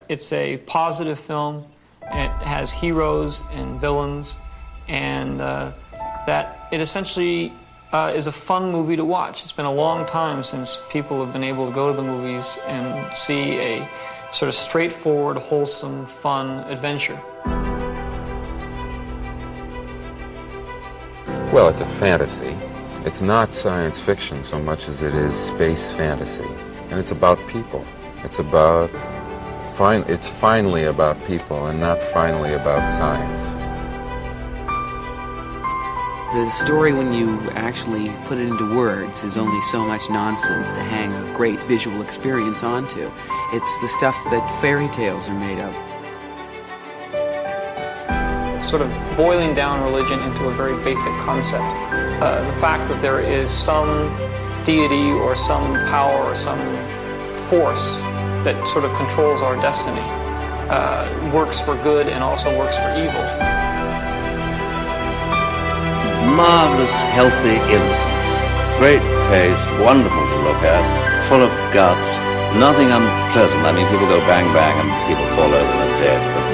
it's a positive film. It has heroes and villains, and that it essentially is a fun movie to watch. It's been a long time since people have been able to go to the movies and see a sort of straightforward, wholesome, fun adventure. Well, it's a fantasy. It's not science fiction so much as it is space fantasy. And it's about people. It's finally about people and not finally about science. The story, when you actually put it into words, is only so much nonsense to hang a great visual experience onto. It's the stuff that fairy tales are made of. Sort of boiling down religion into a very basic concept. The fact that there is some deity or some power or some force that sort of controls our destiny works for good and also works for evil. Marvelous, healthy innocence. Great pace, wonderful to look at, full of guts, nothing unpleasant. I mean, people go bang bang and people fall over and are dead, but,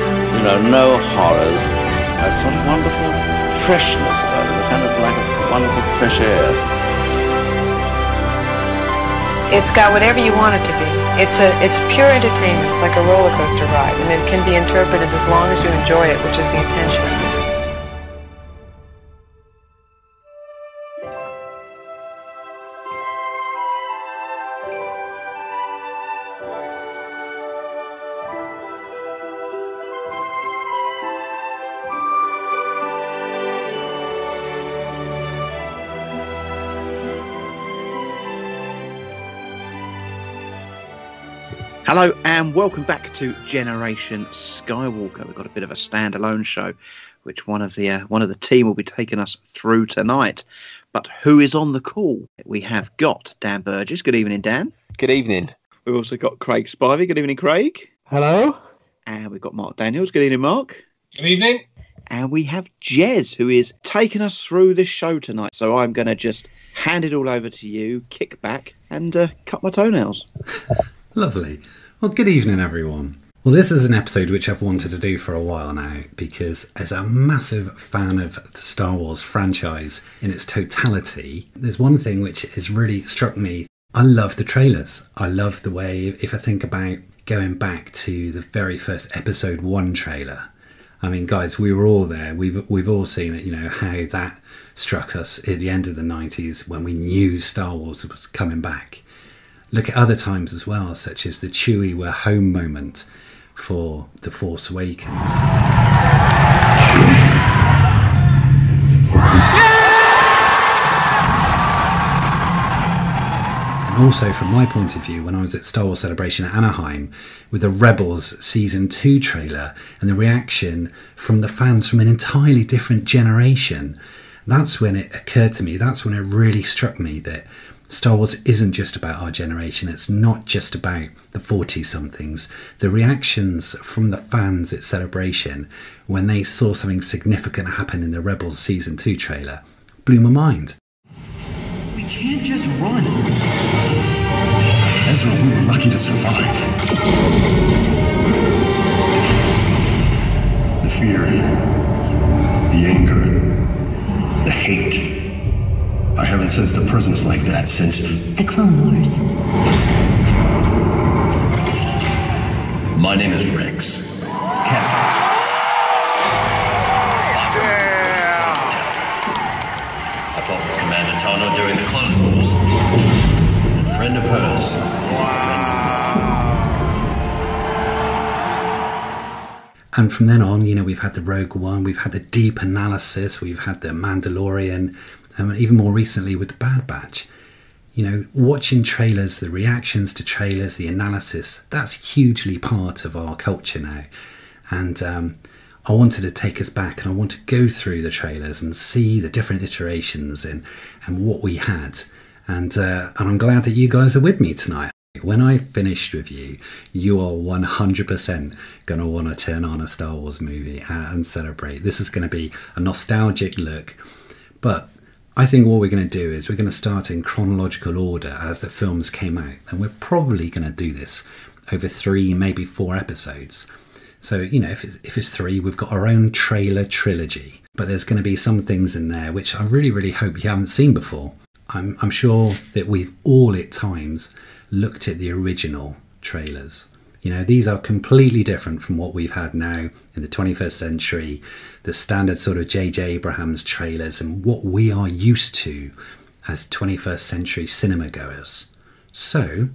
no horrors. A sort of wonderful freshness about it, kind of like a wonderful fresh air. It's got whatever you want it to be. It's pure entertainment. It's like a roller coaster ride, and it can be interpreted as long as you enjoy it, which is the intention. Hello and welcome back to Generation Skywalker. We've got a bit of a standalone show, which one of the team will be taking us through tonight. But who is on the call? We have got Dan Burgess. Good evening, Dan. Good evening. We've also got Craig Spivey. Good evening, Craig. Hello. And we've got Mark Daniels. Good evening, Mark. Good evening. And we have Jez, who is taking us through the show tonight. So I'm going to just hand it all over to you, kick back, and cut my toenails. Lovely. Well, good evening, everyone. Well, this is an episode which I've wanted to do for a while now because as a massive fan of the Star Wars franchise in its totality, there's one thing which has really struck me. I love the trailers. I love the way, if I think about going back to the very first episode 1 trailer. I mean, guys, we were all there. We've all seen it, how that struck us at the end of the 90s when we knew Star Wars was coming back. Look at other times as well, such as the Chewie we're home moment for The Force Awakens. And also, from my point of view, when I was at Star Wars Celebration at Anaheim with the Rebels Season 2 trailer and the reaction from the fans from an entirely different generation, that's when it occurred to me, that's when it really struck me that Star Wars isn't just about our generation. It's not just about the 40-somethings. The reactions from the fans at Celebration when they saw something significant happen in the Rebels Season 2 trailer blew my mind. We can't just run. Ezra, we were lucky to survive. The fear, the anger, the hate. I haven't sensed a presence like that since the Clone Wars. My name is Rex. Captain. I fought with Commander Tano during the Clone Wars. A friend of hers is a friend of mine. And from then on, we've had the Rogue One, we've had the deep analysis, we've had the Mandalorian, even more recently with the Bad Batch. Watching trailers, the reactions to trailers, the analysis, that's hugely part of our culture now. And I wanted to take us back and I want to go through the trailers and see the different iterations and what we had. And I'm glad that you guys are with me tonight. When I finished with you, you are 100% going to want to turn on a Star Wars movie and celebrate. This is going to be a nostalgic look. But I think what we're going to do is we're going to start in chronological order as the films came out. And we're probably going to do this over 3, maybe 4 episodes. So, you know, if it's 3, we've got our own trailer trilogy. But there's going to be some things in there which I really, really hope you haven't seen before. I'm sure that we've all at times looked at the original trailers. You know, these are completely different from what we've had now in the 21st century, the standard sort of J.J. Abrams trailers and what we are used to as 21st century cinema goers. So,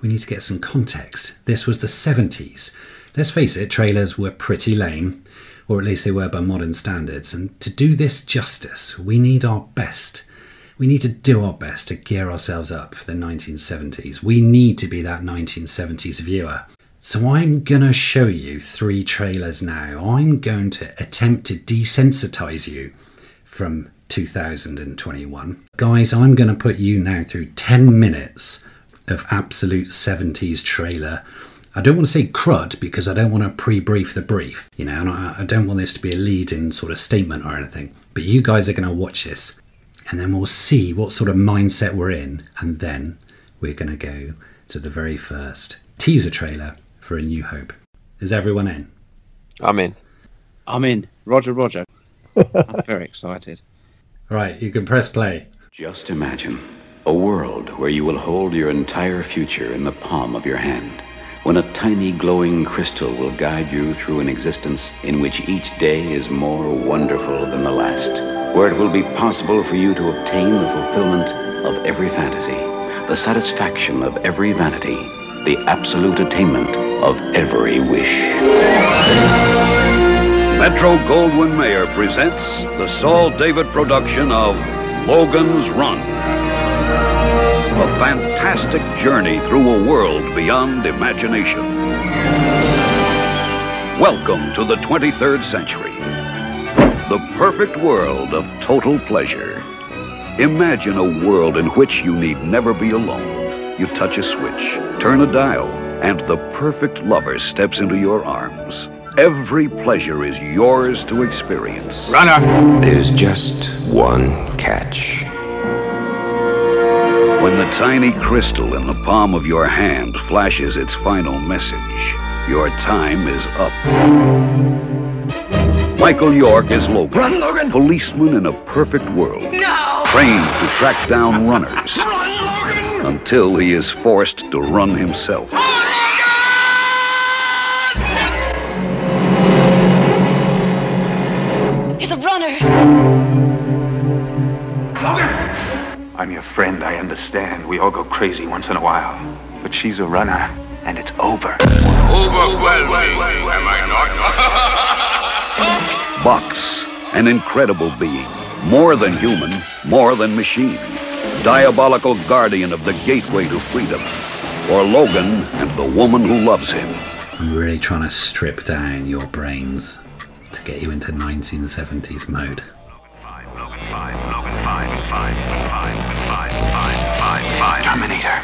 we need to get some context. This was the 70s. Let's face it, trailers were pretty lame, or at least they were by modern standards. And to do this justice, we need our best. We need to do our best to gear ourselves up for the 1970s. We need to be that 1970s viewer. So I'm going to show you 3 trailers now. I'm going to attempt to desensitize you from 2021. Guys, I'm going to put you now through 10 minutes of absolute 70s trailer. I don't want to say crud because I don't want to pre-brief the brief, you know, and I don't want this to be a lead-in sort of statement or anything. But you guys are going to watch this and then we'll see what sort of mindset we're in, and then we're going to go to the very first teaser trailer for A New Hope. Is everyone in? I'm in. I'm in. Roger. I'm very excited. Right, you can press play. Just imagine a world where you will hold your entire future in the palm of your hand, when a tiny glowing crystal will guide you through an existence in which each day is more wonderful than the last, where it will be possible for you to obtain the fulfillment of every fantasy, the satisfaction of every vanity, the absolute attainment of every wish. Metro-Goldwyn-Mayer presents the Saul David production of Logan's Run. A fantastic journey through a world beyond imagination. Welcome to the 23rd century. The perfect world of total pleasure. Imagine a world in which you need never be alone. You touch a switch, turn a dial, and the perfect lover steps into your arms. Every pleasure is yours to experience. Runner! There's just one catch. When the tiny crystal in the palm of your hand flashes its final message, your time is up. Michael York is Logan. Run, Logan! Policeman in a perfect world. No! Trained to track down runners. Run, Logan! Until he is forced to run himself. He's a runner! Logan! I'm your friend, I understand. We all go crazy once in a while. But she's a runner, and it's over. Overwhelming, am I not? Box, an incredible being. More than human, more than machine. Diabolical guardian of the gateway to freedom. For Logan and the woman who loves him. I'm really trying to strip down your brains to get you into 1970s mode. Terminator.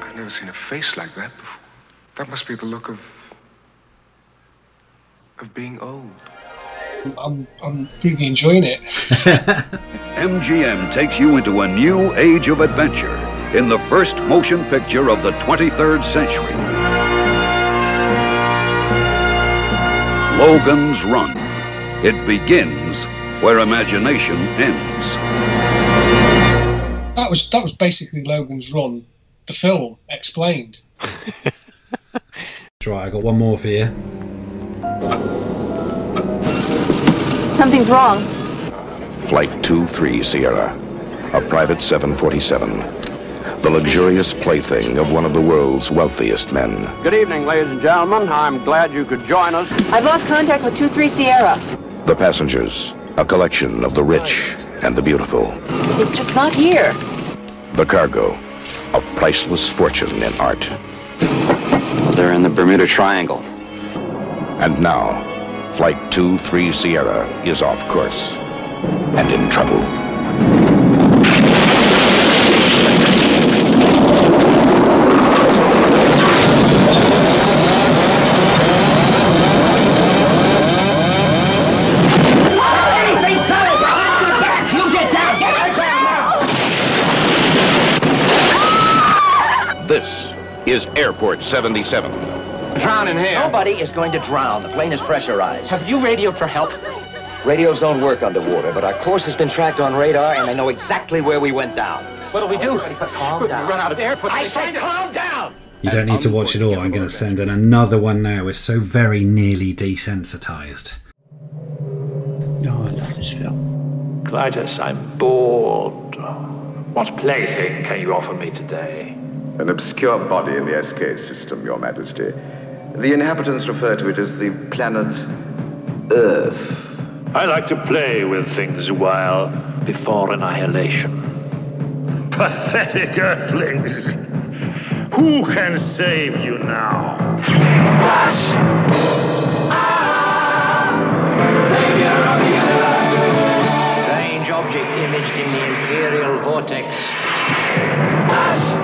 I've never seen a face like that before. That must be the look of being old. I'm really enjoying it. MGM takes you into a new age of adventure in the first motion picture of the 23rd century. Logan's Run. It begins where imagination ends. That was basically Logan's Run, the film, explained. That's right, I got one more for you. Something's wrong. Flight 23 Sierra, a private 747. The luxurious plaything of one of the world's wealthiest men. Good evening, ladies and gentlemen. I'm glad you could join us. I've lost contact with 23 Sierra. The passengers, a collection of the rich and the beautiful. He's just not here. The cargo, a priceless fortune in art. Well, they're in the Bermuda Triangle. And now, Flight 23 Sierra is off course and in trouble. This is Airport 77. Drowning here. Nobody is going to drown. The plane is pressurized. Have you radioed for help? Radios don't work underwater, but our course has been tracked on radar, and they know exactly where we went down. What'll we do? Calm down. Run out of air for I said calm down! You don't need to watch it all. I'm going to send in another one now. We're so very nearly desensitized. Oh, I love this film. Clytus, I'm bored. What plaything can you offer me today? An obscure body in the SK system, Your Majesty. The inhabitants refer to it as the planet Earth. I like to play with things a while before annihilation. Pathetic earthlings! Who can save you now? Flash! Savior of the universe! Strange object imaged in the Imperial Vortex. Flash!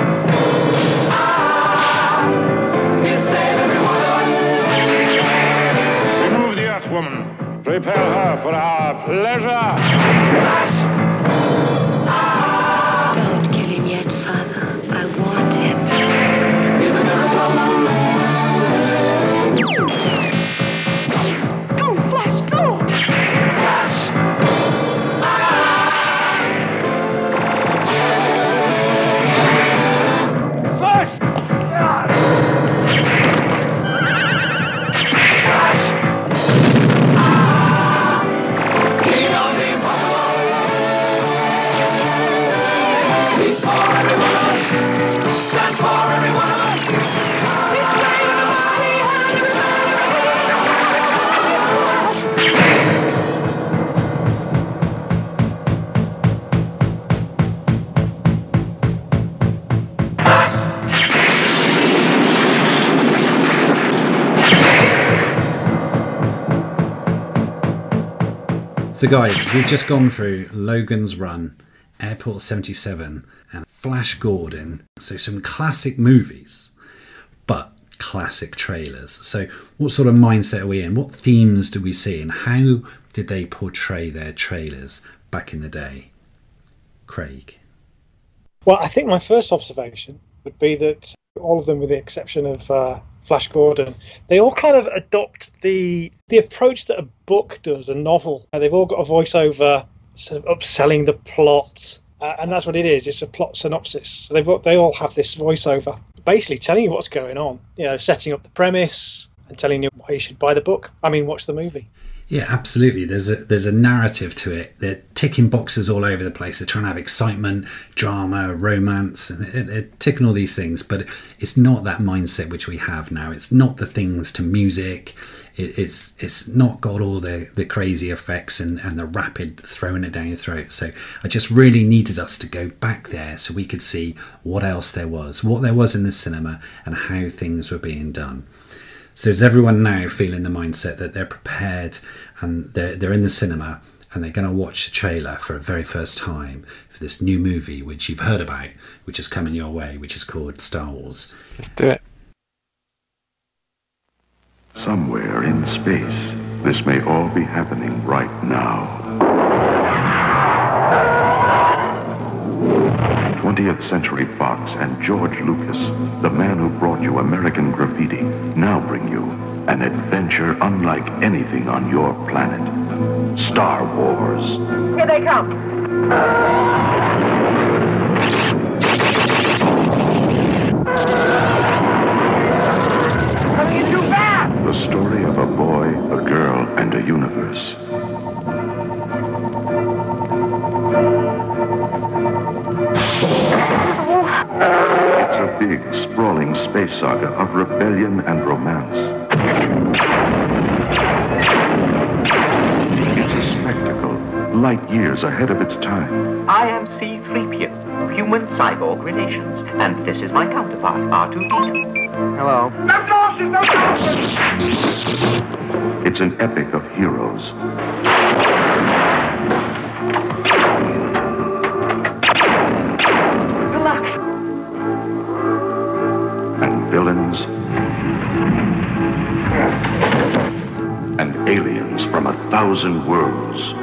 You save every one of us! Remove the Earthwoman. Prepare her for our pleasure. Flash! Don't kill him yet, Father. I want him. He's a miracle. Go, Flash, go! Flash! Flash! King of the impossible! He's for every one of us! Stand for every one of us! He's saving the So guys, we've just gone through Logan's Run, Airport 77 and Flash Gordon. So some classic movies, but classic trailers. So what sort of mindset are we in? What themes do we see and how did they portray their trailers back in the day? Craig? Well, I think my first observation would be that all of them, with the exception of Flash Gordon, they all kind of adopt the approach that a book does, a novel. They've all got a voiceover sort of upselling the plot, and that's what it is. It's a plot synopsis. So they all have this voiceover, basically telling you what's going on. You know, setting up the premise and telling you why you should buy the book. I mean, watch the movie. Yeah, absolutely. There's a narrative to it. They're ticking boxes all over the place. They're trying to have excitement, drama, romance, and they're ticking all these things. But it's not that mindset which we have now. It's not the things to music. It's not got all the crazy effects and the rapid throwing it down your throat. So I just really needed us to go back there so we could see what else there was, what there was in the cinema, and how things were being done. So is everyone now feeling the mindset that they're prepared and they're in the cinema and they're going to watch the trailer for the very first time for this new movie which you've heard about, which is coming your way, which is called Star Wars? Let's do it. Somewhere in space, this may all be happening right now. 20th Century Fox and George Lucas, the man who brought you American Graffiti, now bring you an adventure unlike anything on your planet. Star Wars. Here they come. Coming in too fast. The story of a boy, a girl, and a universe. It's a big, sprawling space saga of rebellion and romance. It's a spectacle, light years ahead of its time. I am C-3PO, human cyborg relations, and this is my counterpart, R2-D2. Hello. No doors, no doors! It's an epic of heroes. Good luck. And villains. And aliens from 1,000 worlds.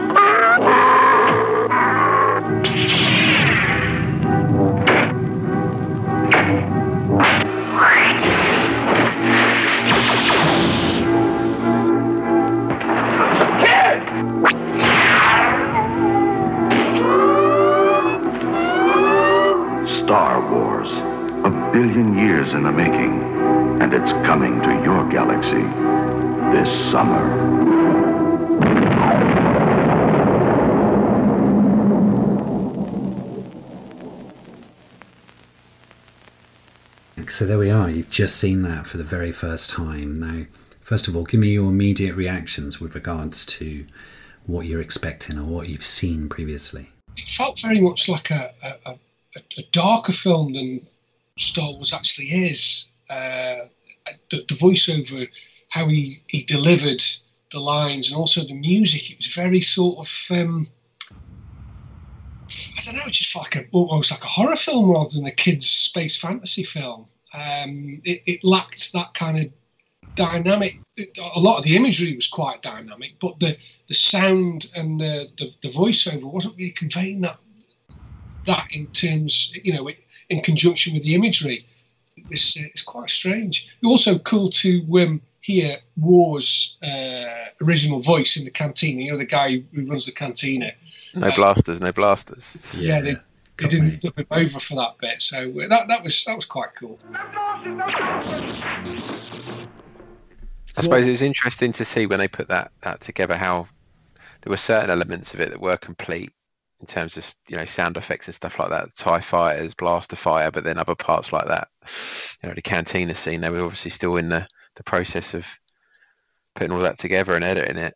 in the making, and it's coming to your galaxy this summer. So there we are, you've just seen that for the very first time. Now, first of all, give me your immediate reactions with regards to what you're expecting or what you've seen previously. It felt very much like a darker film than Star Wars actually is. The voiceover, how he delivered the lines, and also the music, it was very sort of, I don't know, it just felt like almost like a horror film rather than a kid's space fantasy film. It lacked that kind of dynamic. A lot of the imagery was quite dynamic, but the sound and the voiceover wasn't really conveying that in terms, in conjunction with the imagery. It's quite strange. Also cool to hear War's original voice in the cantina. The guy who runs the cantina. No blasters. Yeah, they didn't dub him over for that bit, so that was quite cool. I suppose it was interesting to see when they put that together, how there were certain elements of it that were complete in terms of sound effects and stuff like that. TIE fighters, blaster fire, but then other parts like that, the cantina scene, they were obviously still in the process of putting all that together and editing it.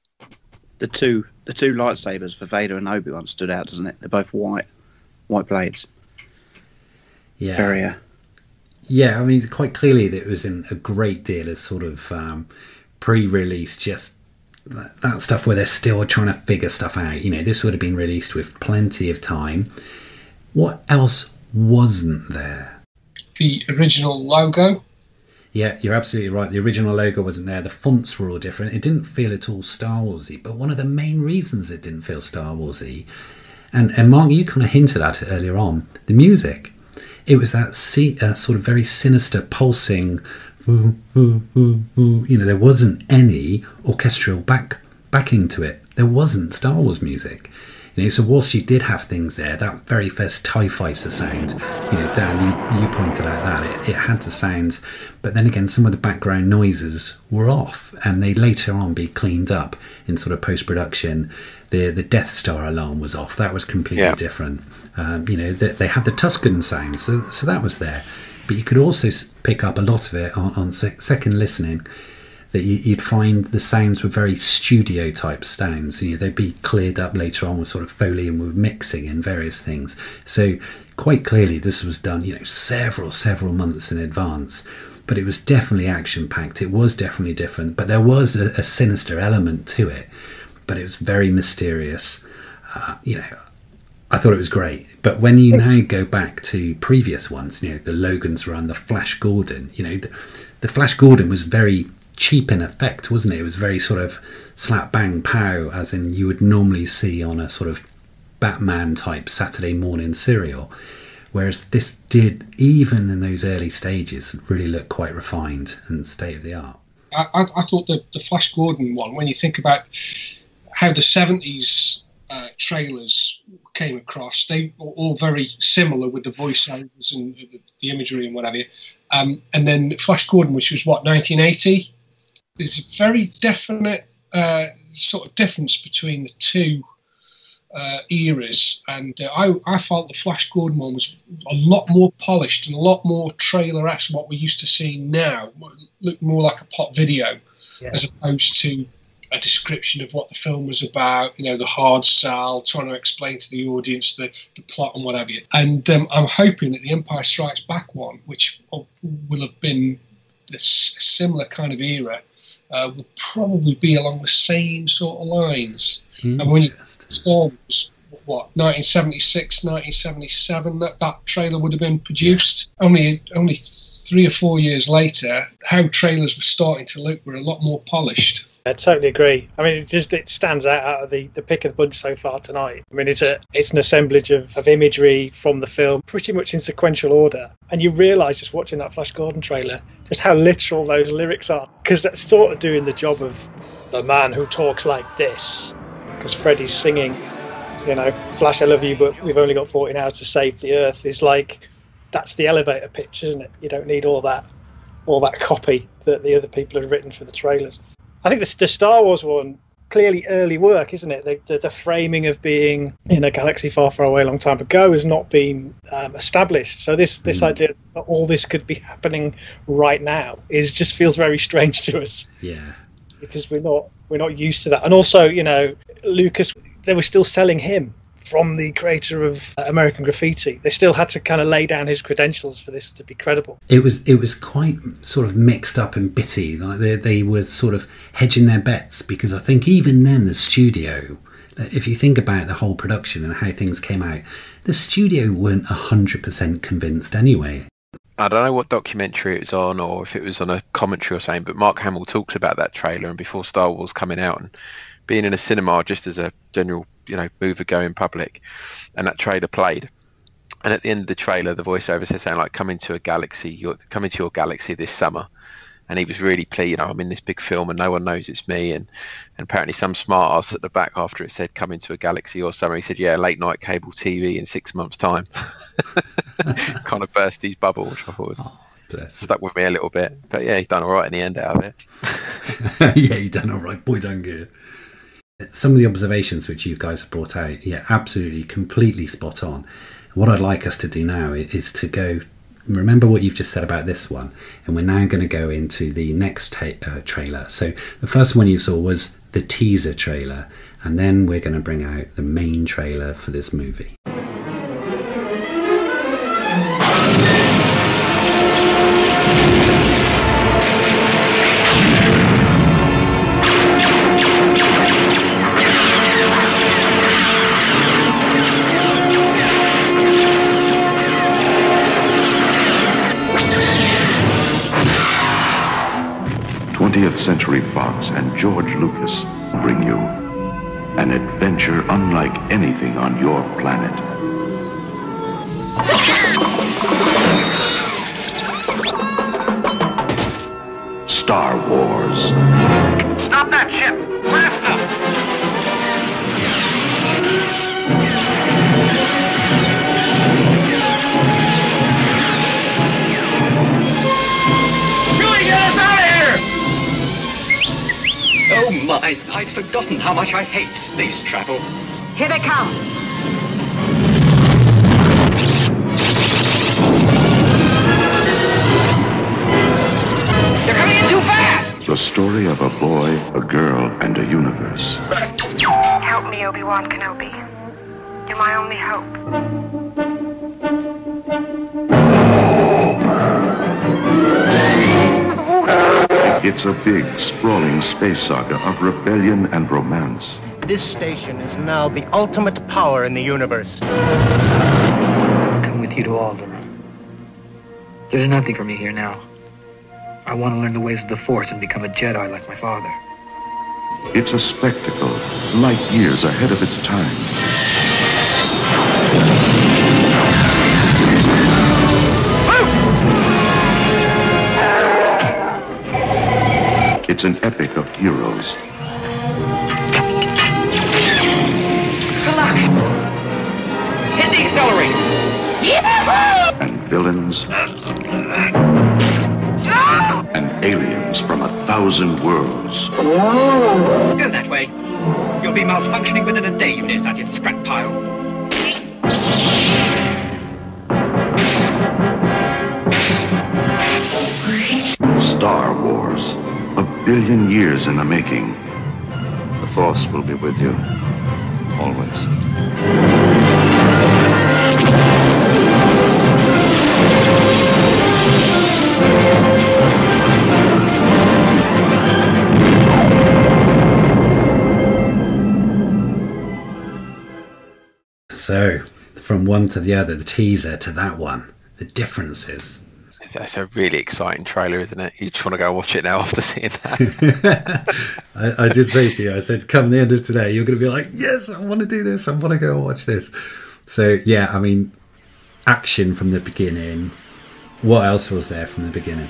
The two lightsabers for Vader and Obi-Wan stood out, doesn't it? They're both white blades. Yeah. Very. Yeah, I mean, quite clearly that it was in a great deal of sort of pre-release, just that stuff where they're still trying to figure stuff out. This would have been released with plenty of time. What else wasn't there? The original logo. Yeah, you're absolutely right. The original logo wasn't there. The fonts were all different. It didn't feel at all Star Warsy. But one of the main reasons it didn't feel Star Warsy, and Mark, you kind of hinted at it earlier on, the music. It was that sort of very sinister, pulsing, there wasn't any orchestral backing to it. There wasn't Star Wars music. So whilst you did have things there, that very first TIE Fighter sound, Dan, you pointed out that it had the sounds, but then again, some of the background noises were off, and they later on be cleaned up in sort of post-production. The Death Star alarm was off. That was completely different. They had the Tusken sounds, so that was there. But you could also pick up a lot of it on second listening, that you'd find the sounds were very studio type sounds. They'd be cleared up later on with sort of Foley and with mixing and various things. So quite clearly this was done, several months in advance. But it was definitely action packed. It was definitely different. But there was a sinister element to it. But it was very mysterious. I thought it was great. But when you now go back to previous ones, the Logan's Run, the Flash Gordon, the Flash Gordon was very cheap in effect, wasn't it? It was very sort of slap bang pow, as in you would normally see on a sort of Batman type Saturday morning serial. Whereas this did, even in those early stages, really look quite refined and state of the art. I thought the Flash Gordon one, when you think about how the 70s trailers came across, they were all very similar with the voiceovers and the imagery and whatever. And then Flash Gordon, which was 1980, there's a very definite sort of difference between the two eras, and I felt the Flash Gordon one was a lot more polished and a lot more trailer-esque what we're used to seeing now. It looked more like a pop video, as opposed to a description of what the film was about, the hard sell, trying to explain to the audience the plot and whatever. And I'm hoping that the Empire Strikes Back one, which will have been a similar kind of era, will probably be along the same sort of lines. And when you Star Wars, 1976, 1977, that trailer would have been produced. Only 3 or 4 years later, how trailers were starting to look were a lot more polished. I totally agree. I mean, it stands out of the pick of the bunch so far tonight. I mean, it's an assemblage of imagery from the film, pretty much in sequential order. And you realise, just watching that Flash Gordon trailer, just how literal those lyrics are. Because that's sort of doing the job of the man who talks like this. Because Freddy's singing, Flash, I love you, but we've only got 14 hours to save the Earth. Is like, that's the elevator pitch, isn't it? You don't need all that all that copy that the other people had written for the trailers. I think the Star Wars one, clearly early work, isn't it? The framing of being in a galaxy far, far away a long time ago has not been established. So this idea that all this could be happening right now just feels very strange to us. Yeah. Because we're not used to that. And also, you know, Lucas, they were still selling him from the creator of American Graffiti. They still had to kind of lay down his credentials for this to be credible. It was quite sort of mixed up and bitty. Like they were sort of hedging their bets, because I think even then the studio, if you think about the whole production and how things came out, the studio weren't 100% convinced anyway. I don't know what documentary it was on, or if it was on a commentary or something, but Mark Hamill talks about that trailer and before Star Wars coming out, and being in a cinema just as a general, you know, mover going public, and that trailer played, and at the end of the trailer the voiceover says something like, come into your galaxy this summer, and he was really pleased, you know, I'm in this big film and no one knows it's me, and apparently some smart ass at the back after it said come into a galaxy or summer, he said, yeah, late night cable TV in 6 months time. Kind of burst his bubble, which I thought was stuck with me a little bit, but yeah, he done all right in the end out of it. Yeah, he done all right, boy done good. Some of the observations which you guys have brought out, yeah, absolutely, completely spot on. What I'd like us to do now is to go, remember what you've just said about this one, and we're now going to go into the next trailer. So the first one you saw was the teaser trailer, and then we're going to bring out the main trailer for this movie. 20th Century Fox and George Lucas bring you an adventure unlike anything on your planet. Star Wars. Stop that ship! Blast up! Oh my, I'd forgotten how much I hate space travel. Here they come. They're coming in too fast! The story of a boy, a girl, and a universe. Help me, Obi-Wan Kenobi. You're my only hope. It's a big, sprawling space saga of rebellion and romance. This station is now the ultimate power in the universe. Come with you to Alderaan. There's nothing for me here now. I want to learn the ways of the Force and become a Jedi like my father. It's a spectacle, light years ahead of its time. It's an epic of heroes. Good luck! Hit the accelerator! Yahoo! And villains. And aliens from 1,000 worlds. Go that way. You'll be malfunctioning within a day, you nearsighted scrap pile. Star Wars. 1 billion years in the making. The Force will be with you. Always. So, from one to the other, the teaser to that one, the differences. That's a really exciting trailer, isn't it? You just want to go watch it now after seeing that. I did say to you, I said, come the end of today, you're going to be like, yes, I want to do this. I want to go and watch this. So, yeah, I mean, action from the beginning. What else was there from the beginning?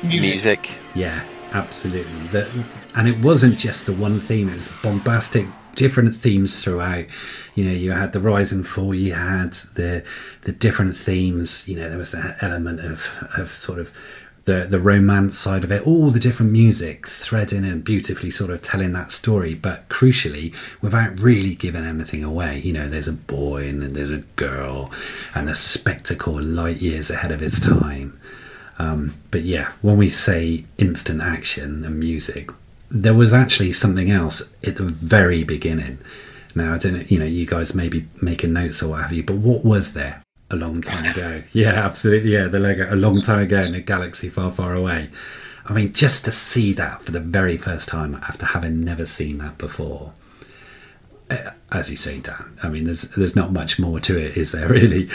Music. Yeah, absolutely. And it wasn't just the one theme. It was bombastic, different themes throughout. You know, you had the rise and fall, you had the different themes. You know, there was that element of sort of the romance side of it, all the different music threading and beautifully sort of telling that story, but crucially without really giving anything away. You know, there's a boy and then there's a girl, and the spectacle light years ahead of its time. But yeah, when we say instant action and music, there was actually something else at the very beginning. Now, I don't know, you know, you guys may be making notes or what have you, but what was there a long time ago? Yeah, absolutely. Yeah, the logo, a long time ago in a galaxy far, far away. I mean, just to see that for the very first time after having never seen that before. As you say, Dan, I mean, there's not much more to it, is there, really?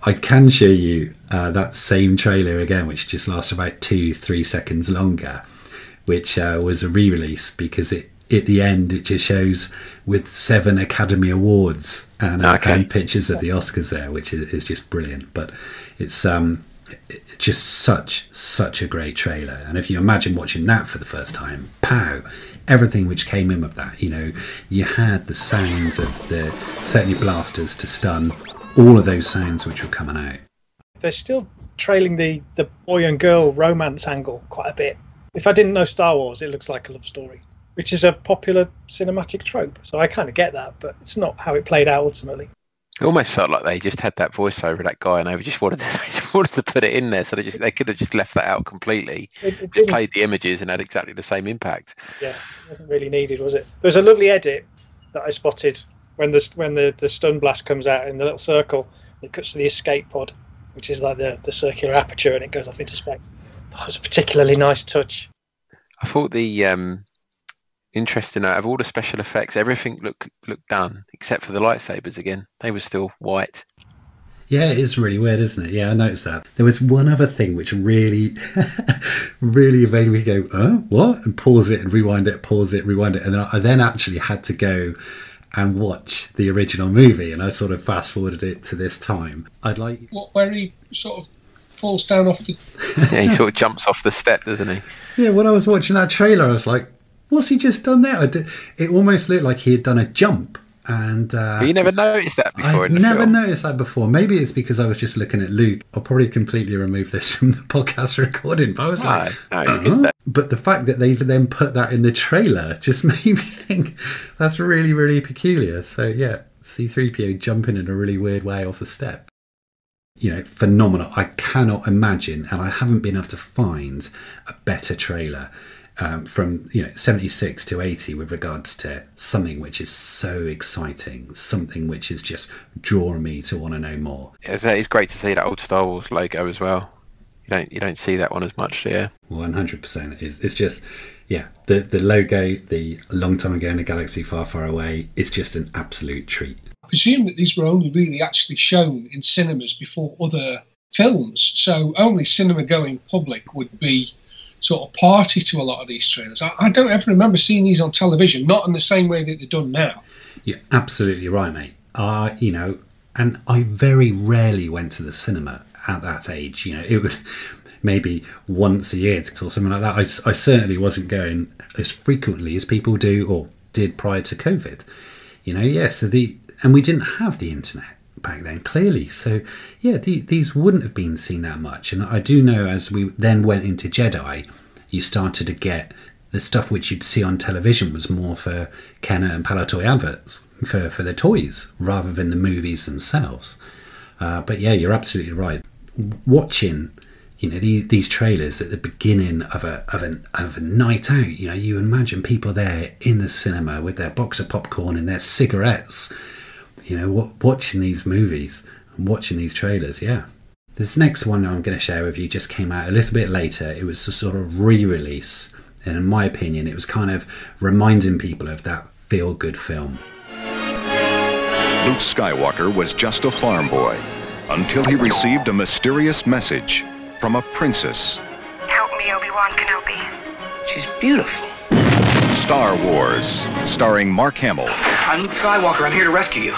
I can show you that same trailer again, which just lasts about 2-3 seconds longer, which was a re-release because at the end it just shows with 7 Academy Awards and pictures of the Oscars there, which is just brilliant. But it's just such a great trailer, and if you imagine watching that for the first time, pow, everything which came in with that, you know, you had the sounds of the certainly blasters to stun, all of those sounds which were coming out. They're still trailing the boy and girl romance angle quite a bit. If I didn't know Star Wars, it looks like a love story, which is a popular cinematic trope. So I kind of get that, but it's not how it played out ultimately. It almost felt like they just had that voiceover of that guy, and they just wanted to put it in there. So they could have just left that out completely. It just played the images and had exactly the same impact. Yeah, it wasn't really needed, was it? There was a lovely edit that I spotted when the stun blast comes out in the little circle. It cuts to the escape pod, which is like the circular aperture, and it goes off into space. That was a particularly nice touch. I thought the interesting out of all the special effects, everything looked done except for the lightsabers again. They were still white. Yeah, it is really weird, isn't it? Yeah, I noticed that. There was one other thing which really really made me go, what? And pause it and rewind it, pause it, rewind it. And I then actually had to go and watch the original movie, and I sort of fast forwarded it to this time. Where he sort of falls down off the... Yeah, he sort of jumps off the step, doesn't he? Yeah, when I was watching that trailer, I was like, what's he just done there? It almost looked like he had done a jump. And you never noticed that before. I never noticed that before. Maybe it's because I was just looking at Luke. I'll probably completely remove this from the podcast recording. But I was it's good. But the fact that they've then put that in the trailer just made me think that's really, really peculiar. So yeah, C-3PO jumping in a really weird way off a step. You know, phenomenal. I cannot imagine, and I haven't been able to find a better trailer from 76 to 80 with regards to something which is so exciting, something which is just drawing me to want to know more. It's great to see that old Star Wars logo as well. You don't see that one as much, yeah. 100%. It's just, yeah, the logo, the long time ago in a galaxy far, far away, is just an absolute treat. I presume that these were only really actually shown in cinemas before other films, so only cinema-going public would be sort of party to a lot of these trailers. I don't ever remember seeing these on television, not in the same way that they're done now. You're absolutely right, mate. And I very rarely went to the cinema at that age. You know, it would maybe once a year or something like that. I certainly wasn't going as frequently as people do or did prior to COVID. You know, yes, and we didn't have the internet back then, clearly. So yeah, these wouldn't have been seen that much. And I do know as we then went into Jedi, you started to get the stuff which you'd see on television was more for Kenner and Palatoy adverts for the toys rather than the movies themselves. But yeah, you're absolutely right. Watching, you know, these trailers at the beginning of a night out, you know, you imagine people there in the cinema with their box of popcorn and their cigarettes, you know, watching these movies and watching these trailers. Yeah, this next one I'm going to share with you just came out a little bit later. It was a sort of re-release, and in my opinion it was kind of reminding people of that feel-good film. Luke Skywalker was just a farm boy until he received a mysterious message from a princess. Help me, Obi-Wan Kenobi. She's beautiful. Star Wars, starring Mark Hamill. I'm Luke Skywalker. I'm here to rescue you.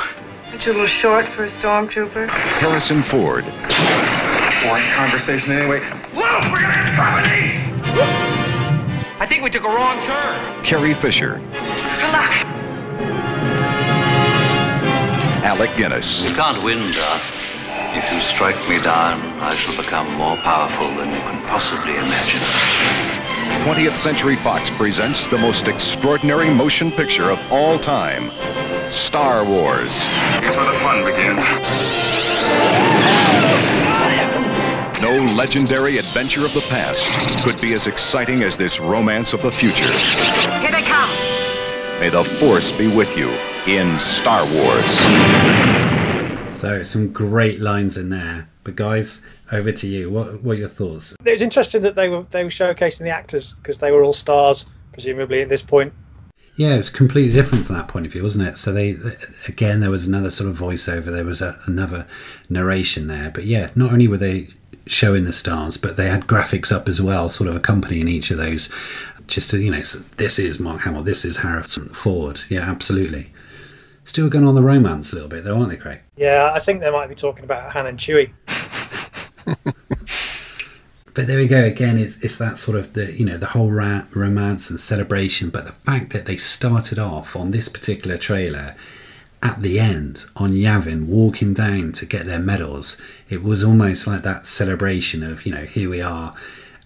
Aren't you a little short for a stormtrooper? Harrison Ford. Boring conversation anyway. Luke, we're gonna get company! I think we took a wrong turn. Carrie Fisher. Good luck. Alec Guinness. You can't win, Darth. If you strike me down, I shall become more powerful than you can possibly imagine. 20th Century Fox presents the most extraordinary motion picture of all time, Star Wars. Here's where the fun begins. No legendary adventure of the past could be as exciting as this romance of the future. Here they come. May the Force be with you in Star Wars. So some great lines in there. But guys, over to you. What are your thoughts? It was interesting that they were showcasing the actors because they were all stars, presumably at this point. Yeah, it was completely different from that point of view, wasn't it? So there was another sort of voiceover. There was another narration there. But yeah, not only were they showing the stars, but they had graphics up as well, sort of accompanying each of those. Just to, so this is Mark Hamill, this is Harrison Ford. Yeah, absolutely. Still going on the romance a little bit, though, aren't they, Craig? Yeah, I think they might be talking about Han and Chewie. But there we go again. It's that sort of the whole romance and celebration. But the fact that they started off on this particular trailer at the end on Yavin walking down to get their medals, it was almost like that celebration of here we are,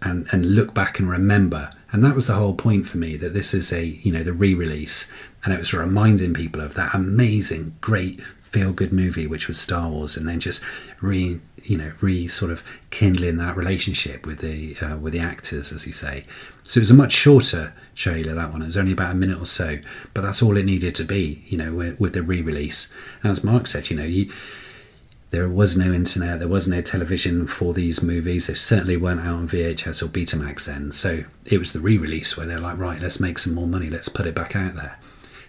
and look back and remember. And that was the whole point for me, that this is the re-release, and it was reminding people of that amazing, great, feel-good movie which was Star Wars, and then just sort of kindling that relationship with the actors, as you say. So it was a much shorter trailer, that one. It was only about a minute or so, but that's all it needed to be, with the re-release. As Mark said, there was no internet, there was no television for these movies. They certainly weren't out on VHS or Betamax then. So it was the re-release where they're like, right, let's make some more money, let's put it back out there.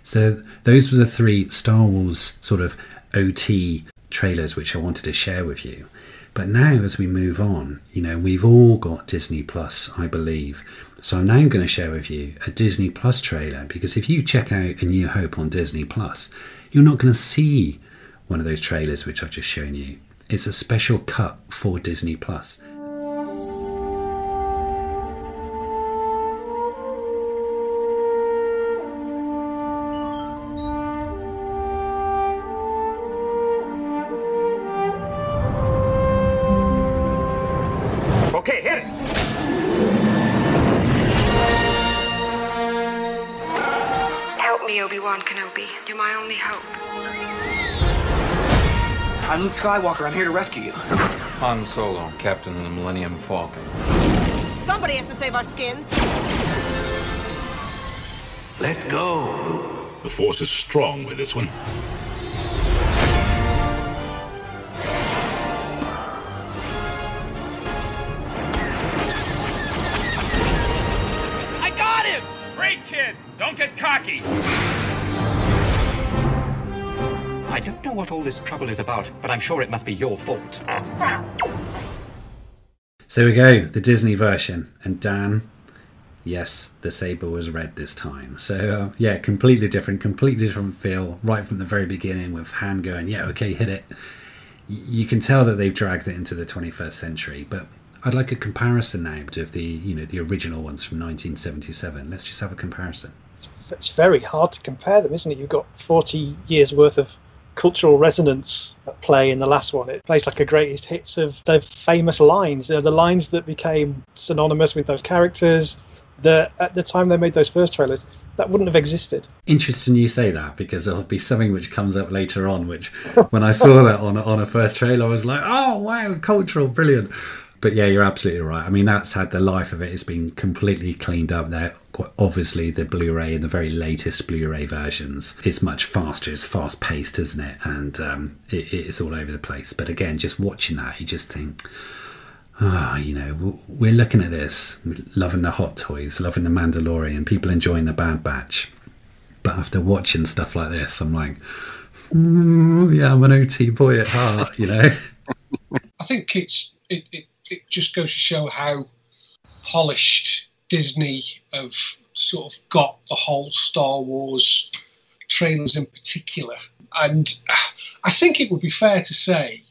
So those were the 3 Star Wars sort of OT trailers which I wanted to share with you. But now as we move on, we've all got Disney Plus, I believe. So I'm now going to share with you a Disney Plus trailer, because if you check out A New Hope on Disney Plus, you're not going to see one of those trailers which I've just shown you. It's a special cut for Disney Plus. Okay, hit it! Help me, Obi-Wan Kenobi. You're my only hope. I'm Luke Skywalker. I'm here to rescue you. Han Solo, captain of the Millennium Falcon. Somebody has to save our skins. Let go, Luke. The Force is strong with this one. I got him! Great kid! Don't get cocky! I don't know what all this trouble is about, but I'm sure it must be your fault. So we go, the Disney version. And Dan, yes, the saber was red this time. So yeah, completely different feel right from the very beginning, with Han going, yeah, okay, hit it. You can tell that they've dragged it into the 21st century, but I'd like a comparison now of the original ones from 1977. Let's just have a comparison. It's very hard to compare them, isn't it? You've got 40 years worth of cultural resonance at play in the last one. It plays like a greatest hits of the famous lines. They're the lines that became synonymous with those characters that at the time they made those first trailers, that wouldn't have existed. Interesting you say that, because there'll be something which comes up later on, which when I saw that on a first trailer, I was like, oh wow, cultural, brilliant. But yeah, you're absolutely right. I mean, that's had the life of it. It's been completely cleaned up there. Obviously, the Blu-ray and the very latest Blu-ray versions, it's much faster. It's fast-paced, isn't it? And it's all over the place. But again, just watching that, you just think, we're looking at this, loving the Hot Toys, loving the Mandalorian, people enjoying the Bad Batch. But after watching stuff like this, I'm like, yeah, I'm an OT boy at heart, I think it just goes to show how polished Disney have sort of got the whole Star Wars trailers in particular. And I think it would be fair to say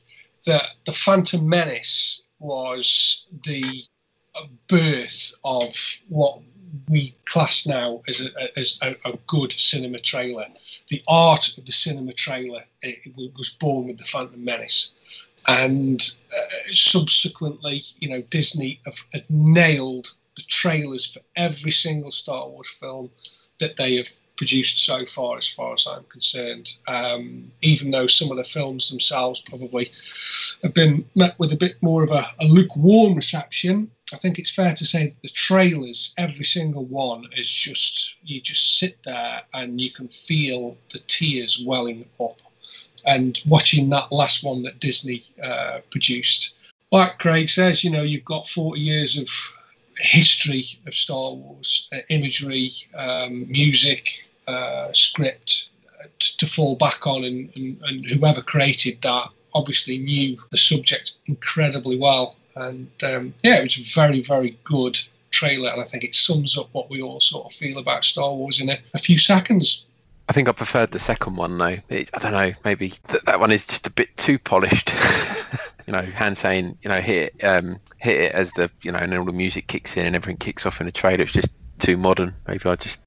that The Phantom Menace was the birth of what we class now as a good cinema trailer. The art of the cinema trailer, it was born with The Phantom Menace. And subsequently, Disney have nailed the trailers for every single Star Wars film that they have produced so far as I'm concerned. Even though some of the films themselves probably have been met with a bit more of a lukewarm reception, I think it's fair to say that the trailers, every single one, is just, you just sit there and you can feel the tears welling up. And watching that last one that Disney produced, like Craig says, you've got 40 years of history of Star Wars, imagery, music, script to fall back on, and whoever created that obviously knew the subject incredibly well. And it was a very, very good trailer, and I think it sums up what we all sort of feel about Star Wars in a few seconds. I think I preferred the second one though. I don't know, maybe that one is just a bit too polished. Han saying, hit it as the, and then all the music kicks in and everything kicks off in the trailer. It's just too modern. Maybe I just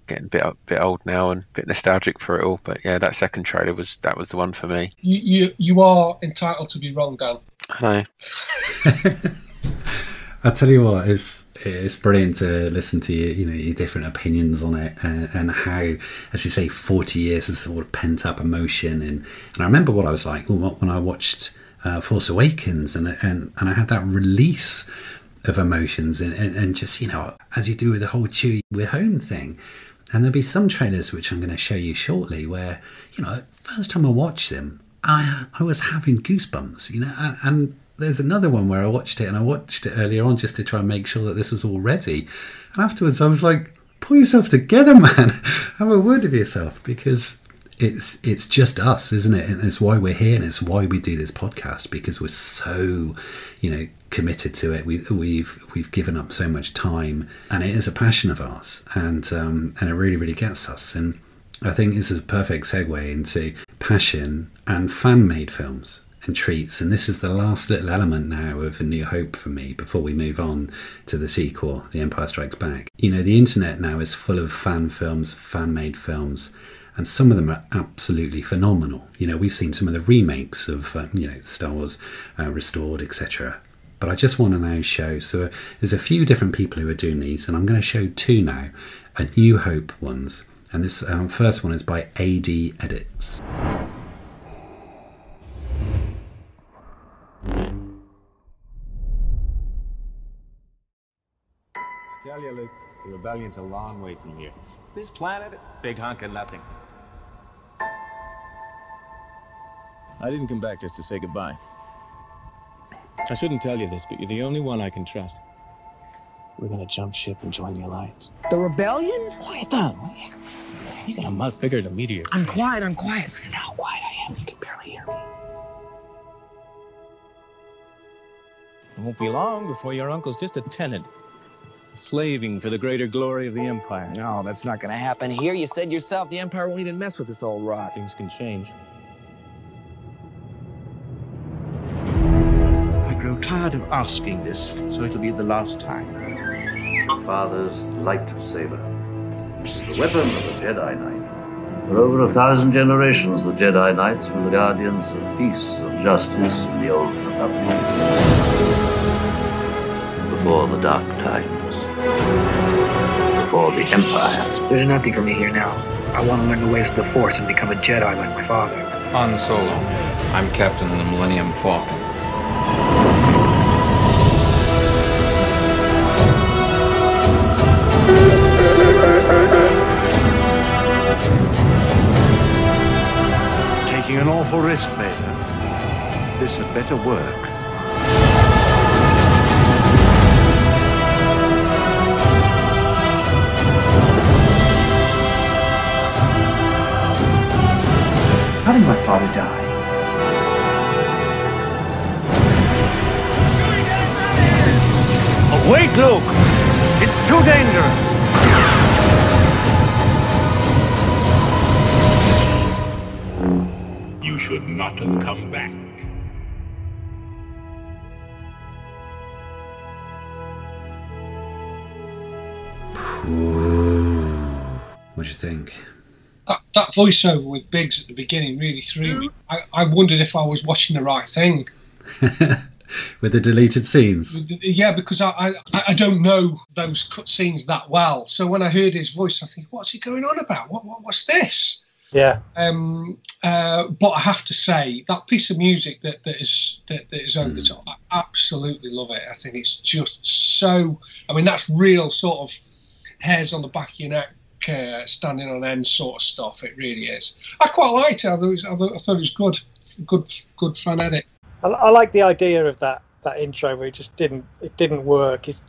getting a bit old now and a bit nostalgic for it all. But yeah, that second trailer was the one for me. You are entitled to be wrong, Dan. I know. I'll tell you what, it's brilliant to listen to your different opinions on it, and how, as you say, 40 years of sort of pent up emotion. And I remember what I was like when I watched Force Awakens, and I had that release of emotions, and just, as you do with the whole Chewie we're home thing. And there'll be some trailers which I'm going to show you shortly where, first time I watched them, I was having goosebumps, and there's another one where I watched it earlier on just to try and make sure that this was all ready. And afterwards I was like, pull yourself together, man. Have a word with yourself, because it's just us, isn't it? And it's why we're here, and it's why we do this podcast, because we're so, committed to it. We've given up so much time, and it is a passion of ours, and it really, really gets us. And I think this is a perfect segue into passion and fan-made films and treats. And this is the last little element now of A New Hope for me before we move on to the sequel, The Empire Strikes Back. The internet now is full of fan films, fan-made films, and some of them are absolutely phenomenal. We've seen some of the remakes of Star Wars Restored, etc. But I just want to now show, so there's a few different people who are doing these, and I'm going to show two now, A New Hope ones. And this first one is by AD Edits. Tell you, Luke, the rebellion's a long way from here. This planet, big hunk of nothing. I didn't come back just to say goodbye. I shouldn't tell you this, but you're the only one I can trust. We're gonna jump ship and join the Alliance. The rebellion? Quiet down. You got a mouth bigger than a meteor. I'm quiet. Listen how quiet I am. You can barely hear me. It won't be long before your uncle's just a tenant, slaving for the greater glory of the Empire. No, that's not gonna happen here. You said yourself the Empire won't even mess with this old rot. Things can change. I grow tired of asking this, so it'll be the last time. Father's lightsaber, the weapon of the Jedi Knight. For over 1,000 generations, the Jedi Knights were the guardians of peace and justice in the Old Republic. Before the dark times. Before the Empire. There's nothing for me here now. I want to learn the ways of the Force and become a Jedi like my father. Han Solo. I'm Captain of the Millennium Falcon. Taking an awful risk, Vader. This had better work. How did my father die? Awake, Luke! It's too dangerous! You should not have come back. What do you think? That voiceover with Biggs at the beginning really threw me. I wondered if I was watching the right thing. With the deleted scenes. Yeah, because I don't know those cutscenes that well. So when I heard his voice, I think, what's he going on about? What's this? Yeah. But I have to say that piece of music that is over the top, I absolutely love it. I think it's just so. I mean, that's real sort of hairs on the back of your neck, standing on end sort of stuff. It really is. I quite liked it. I thought it was good fun edit. I like the idea of that intro where it didn't work. It's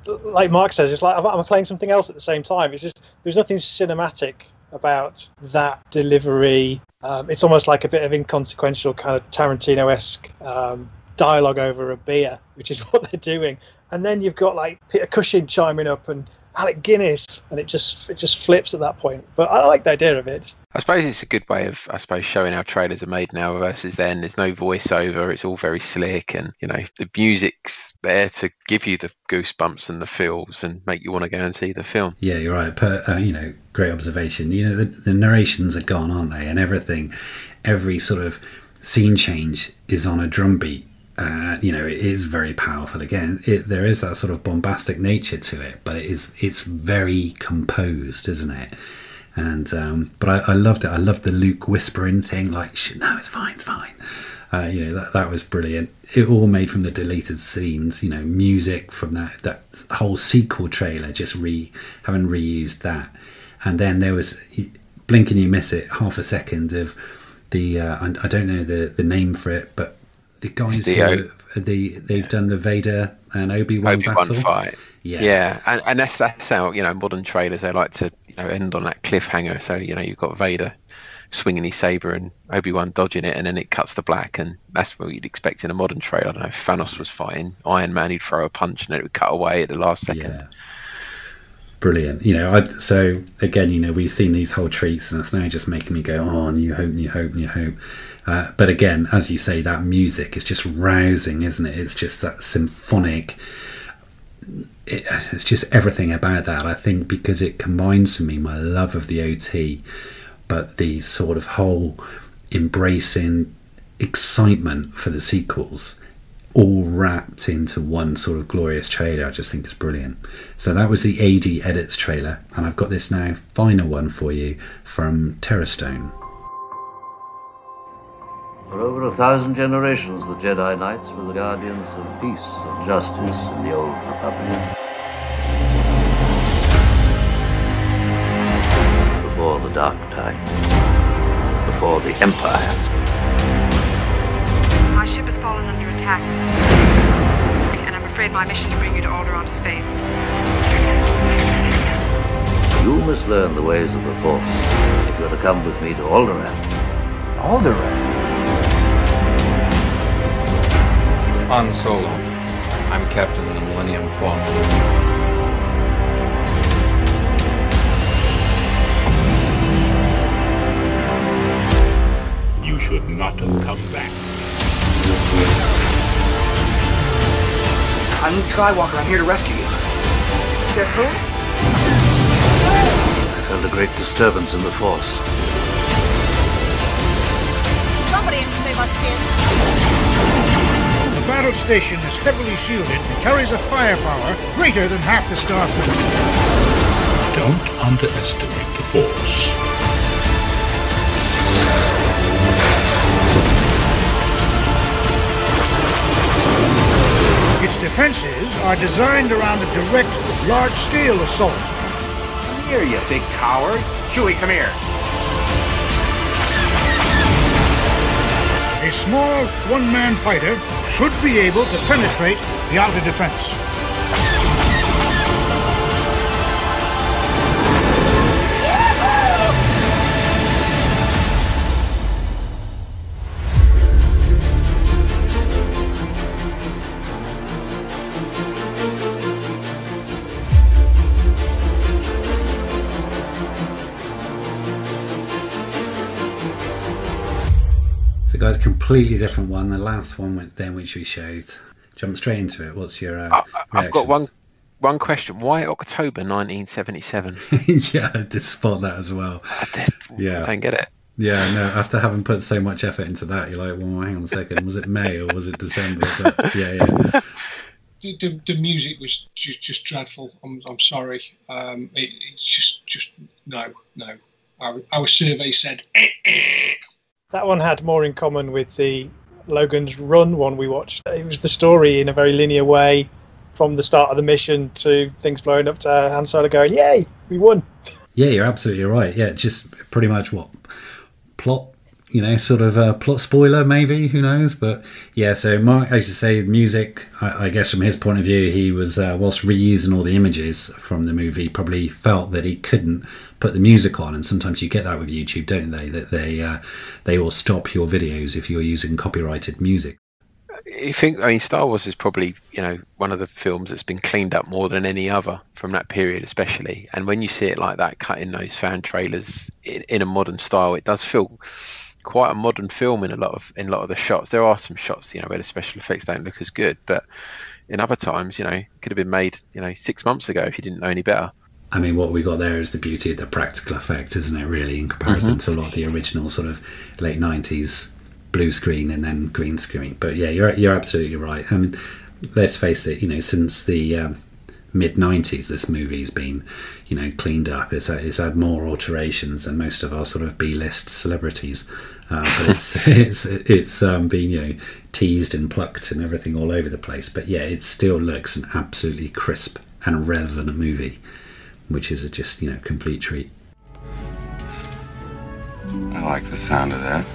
like Mark says, it's like I'm playing something else at the same time. It's just there's nothing cinematic about that delivery. It's almost like a bit of inconsequential kind of Tarantino-esque dialogue over a beer, which is what they're doing. And then you've got like Peter Cushing chiming up and Alec Guinness, and it just flips at that point. But I like the idea of it. I suppose it's a good way of, showing how trailers are made now versus then. There's no voiceover. It's all very slick, and the music's there to give you the goosebumps and the feels and make you want to go and see the film. Yeah, you're right. Great observation. The narrations are gone, aren't they? And every sort of scene change is on a drum beat. It is very powerful. Again, there is that sort of bombastic nature to it, but it's very composed, isn't it? And but I loved it. I loved the Luke whispering thing, like, no, it's fine. That was brilliant. It all made from the deleted scenes. Music from that whole sequel trailer, just having reused that. And then there was, blink and you miss it, half a second of the I don't know the name for it, but the guys they've done the Vader and Obi-Wan battle fight. Yeah, and that's how modern trailers, they like to end on that cliffhanger. So you've got Vader swinging his saber and Obi-Wan dodging it, and then it cuts to black, and that's what you'd expect in a modern trailer. I don't know if Thanos was fighting Iron Man, he'd throw a punch and then it would cut away at the last second. Yeah. Brilliant. So again, we've seen these whole treats, and it's now just making me go, oh, New Hope. But again, as you say, that music is just rousing, isn't it? It's just that symphonic. It's just everything about that. I think because it combines for me my love of the OT, but the sort of whole embracing excitement for the sequels, all wrapped into one sort of glorious trailer. I just think it's brilliant. So that was the AD Edits trailer, and I've got this now final one for you from Terrastone. For over 1,000 generations, the Jedi Knights were the guardians of peace and justice in the Old Republic. Before the Dark Tide. Before the Empire. My ship has fallen under attack, and I'm afraid my mission to bring you to Alderaan has failed. You must learn the ways of the Force if you're to come with me to Alderaan. Alderaan? Han Solo. I'm Captain of the Millennium Falcon. You should not have come back. I'm Luke Skywalker. I'm here to rescue you. You're who? I felt a great disturbance in the Force. Somebody has to save our skins. The battle station is heavily shielded and carries a firepower greater than half the Starfleet. Don't underestimate the Force. Its defenses are designed around a direct, large-scale assault. Come here, you big coward. Chewie, come here. A small, one-man fighter should be able to penetrate the outer defense. Guys, completely different one. The last one then, which we showed. Jump straight into it. What's your I've got one question. Why October 1977? Yeah, I did spot that as well. I don't get it. Yeah, no, after having put so much effort into that, you're like, well, hang on a second, was it May or was it December? But yeah. The music was just dreadful. I'm sorry. It's just no. Our survey said. That one had more in common with the Logan's Run one we watched. It was the story in a very linear way from the start of the mission to things blowing up to Han Solo going, "Yay, we won!" Yeah, you're absolutely right. Yeah, just pretty much what plot. Sort of plot spoiler, maybe, who knows? But yeah, so Mark, as you say, music, I guess from his point of view, he was, whilst reusing all the images from the movie, probably felt that he couldn't put the music on. And sometimes you get that with YouTube, don't they? That they will stop your videos if you're using copyrighted music. Star Wars is probably, one of the films that's been cleaned up more than any other from that period, especially. And when you see it like that, cut in those fan trailers in a modern style, it does feel quite a modern film in a lot of the shots. There are some shots, where the special effects don't look as good, but in other times, it could have been made, 6 months ago if you didn't know any better. I mean, what we got there is the beauty of the practical effect, isn't it? Really, in comparison to a lot of the original sort of late 90s blue screen and then green screen. But yeah, you're absolutely right. I mean, let's face it. Since the mid 90s, this movie's been, cleaned up. It's had more alterations than most of our sort of B-list celebrities, but it's been teased and plucked and everything all over the place. But yeah, it still looks an absolutely crisp and relevant movie, which is just complete treat. I like the sound of that.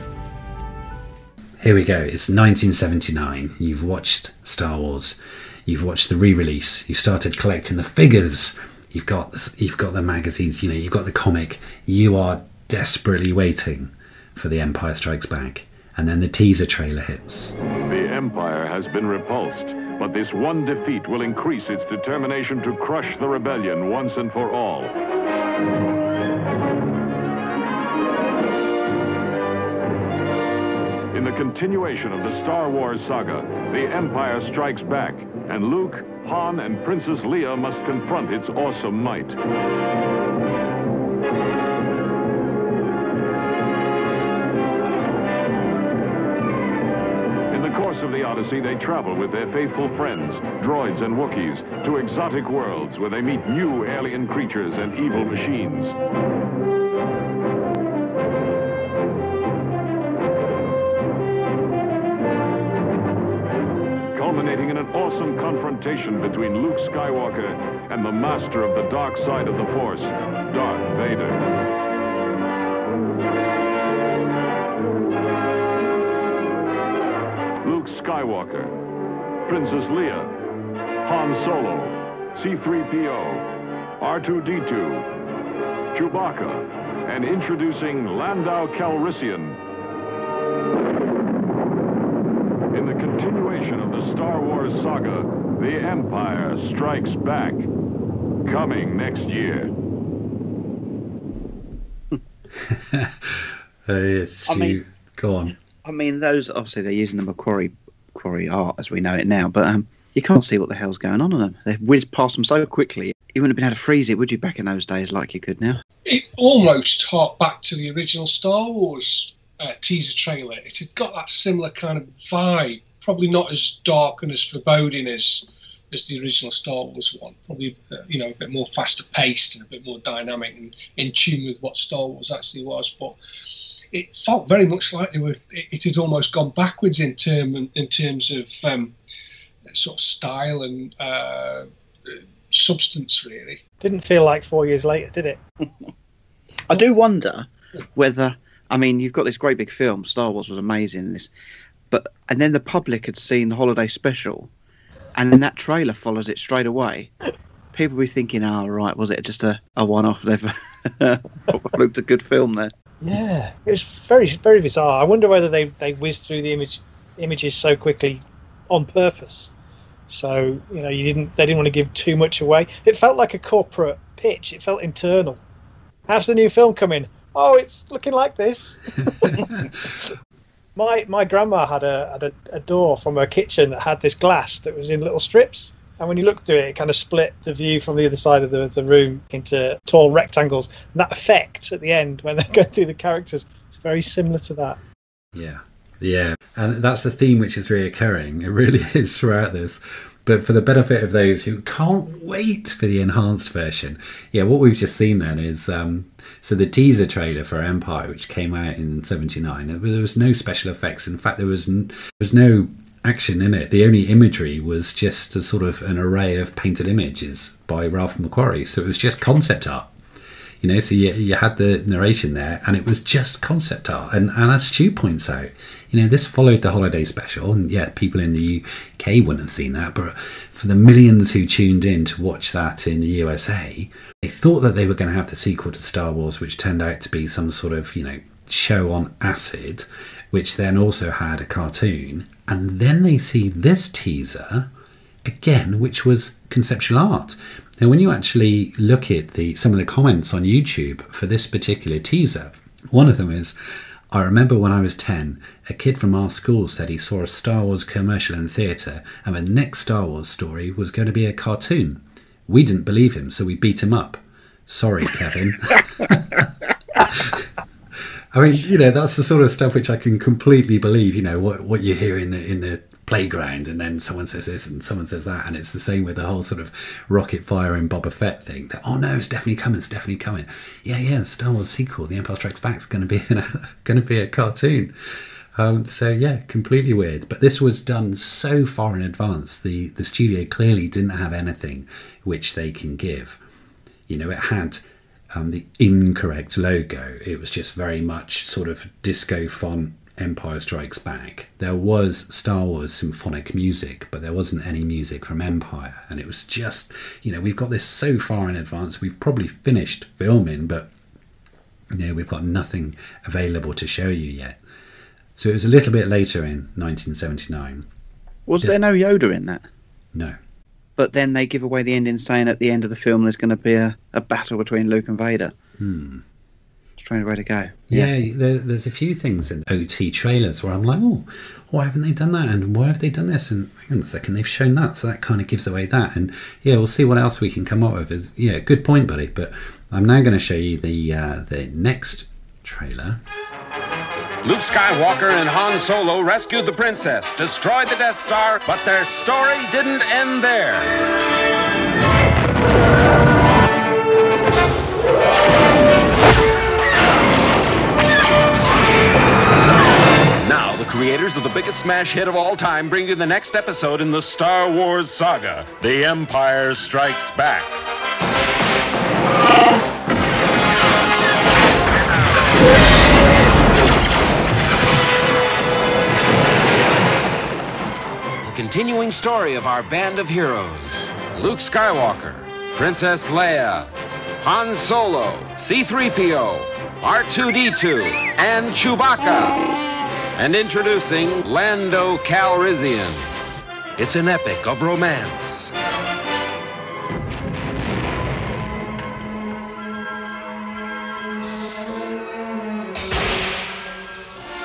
Here we go. It's 1979. You've watched Star Wars. You've watched the re-release. You started collecting the figures. You've got the magazines. You've got the comic. You are desperately waiting for The Empire Strikes Back, and then the teaser trailer hits. The Empire has been repulsed, but this one defeat will increase its determination to crush the rebellion once and for all. In the continuation of the Star Wars saga, the Empire strikes back, and Luke, Han, and Princess Leia must confront its awesome might. In the course of the Odyssey, they travel with their faithful friends, droids and Wookiees, to exotic worlds where they meet new alien creatures and evil machines. Culminating in an awesome confrontation between Luke Skywalker and the master of the dark side of the Force, Darth Vader. Luke Skywalker, Princess Leia, Han Solo, C-3PO, R2-D2, Chewbacca, and introducing Landau Calrissian. In the continuation of the Star Wars saga, The Empire Strikes Back, coming next year. Go on. I mean, those, obviously they're using the Macquarie art as we know it now, but you can't see what the hell's going on them. They whizzed past them so quickly. You wouldn't have been able to freeze it, would you, back in those days like you could now? It almost harked back to the original Star Wars teaser trailer. It had got that similar kind of vibe, probably not as dark and as foreboding as the original Star Wars one. Probably a bit more faster paced and a bit more dynamic and in tune with what Star Wars actually was. But it felt very much like it had almost gone backwards in terms of sort of style and substance. Really, didn't feel like 4 years later, did it? I do wonder whether. I mean, you've got this great big film. Star Wars was amazing. And then the public had seen the holiday special, and then that trailer follows it straight away. People be thinking, "Oh, right, was it just a one-off? They've fluked a good film there." Yeah, it was very, very bizarre. I wonder whether they whizzed through the images so quickly on purpose. So they didn't want to give too much away. It felt like a corporate pitch. It felt internal. How's the new film coming? Oh, it's looking like this. My grandma had a door from her kitchen that had this glass that was in little strips, and when you looked through it, it kind of split the view from the other side of the room into tall rectangles. And that effect at the end when they're going through the characters It's very similar to that. Yeah, and that's the theme which is reoccurring. It really is throughout this. But for the benefit of those who can't wait for the enhanced version, what we've just seen then is so the teaser trailer for Empire, which came out in '79, there was no special effects. In fact, there was no action in it. The only imagery was just a sort of an array of painted images by Ralph McQuarrie. So it was just concept art. So you had the narration there, and it was just concept art. And as Stu points out, this followed the holiday special, and people in the UK wouldn't have seen that, but for the millions who tuned in to watch that in the USA, they thought that they were going to have the sequel to Star Wars, which turned out to be some sort of, show on acid, which then also had a cartoon, and then they see this teaser again, which was conceptual art. Now, when you actually look at some of the comments on YouTube for this particular teaser, one of them is, I remember when I was 10, a kid from our school said he saw a Star Wars commercial in the theatre, and the next Star Wars story was going to be a cartoon. We didn't believe him, so we beat him up. Sorry, Kevin. I mean, that's the sort of stuff which I can completely believe, what you hear in the playground, and then someone says this and someone says that, and it's the same with the whole sort of Rocket Fire and Boba Fett thing. That, oh no, it's definitely coming. Yeah, the Star Wars sequel, The Empire Strikes Back, is going to be a cartoon. So completely weird. But this was done so far in advance. The studio clearly didn't have anything which they can give. It had the incorrect logo. It was just very much sort of disco font. Empire Strikes Back. There was Star Wars symphonic music, but there wasn't any music from Empire, and it was just, we've got this so far in advance. We've probably finished filming, but we've got nothing available to show you yet. So it was a little bit later in 1979. Was there no Yoda in that? No. But then they give away the ending, saying at the end of the film there's going to be a battle between Luke and Vader. Strange way to go. Yeah, there's a few things in OT trailers where I'm like, oh, why haven't they done that? And why have they done this? And hang on a second, they've shown that, so that kind of gives away that. And we'll see what else we can come up with. Good point, buddy. But I'm now going to show you the next trailer. Luke Skywalker and Han Solo rescued the princess, destroyed the Death Star, but their story didn't end there. Now, the creators of the biggest smash hit of all time bring you the next episode in the Star Wars saga, The Empire Strikes Back. The continuing story of our band of heroes: Luke Skywalker, Princess Leia, Han Solo, C-3PO, R2-D2, and Chewbacca. And introducing Lando Calrissian. It's an epic of romance.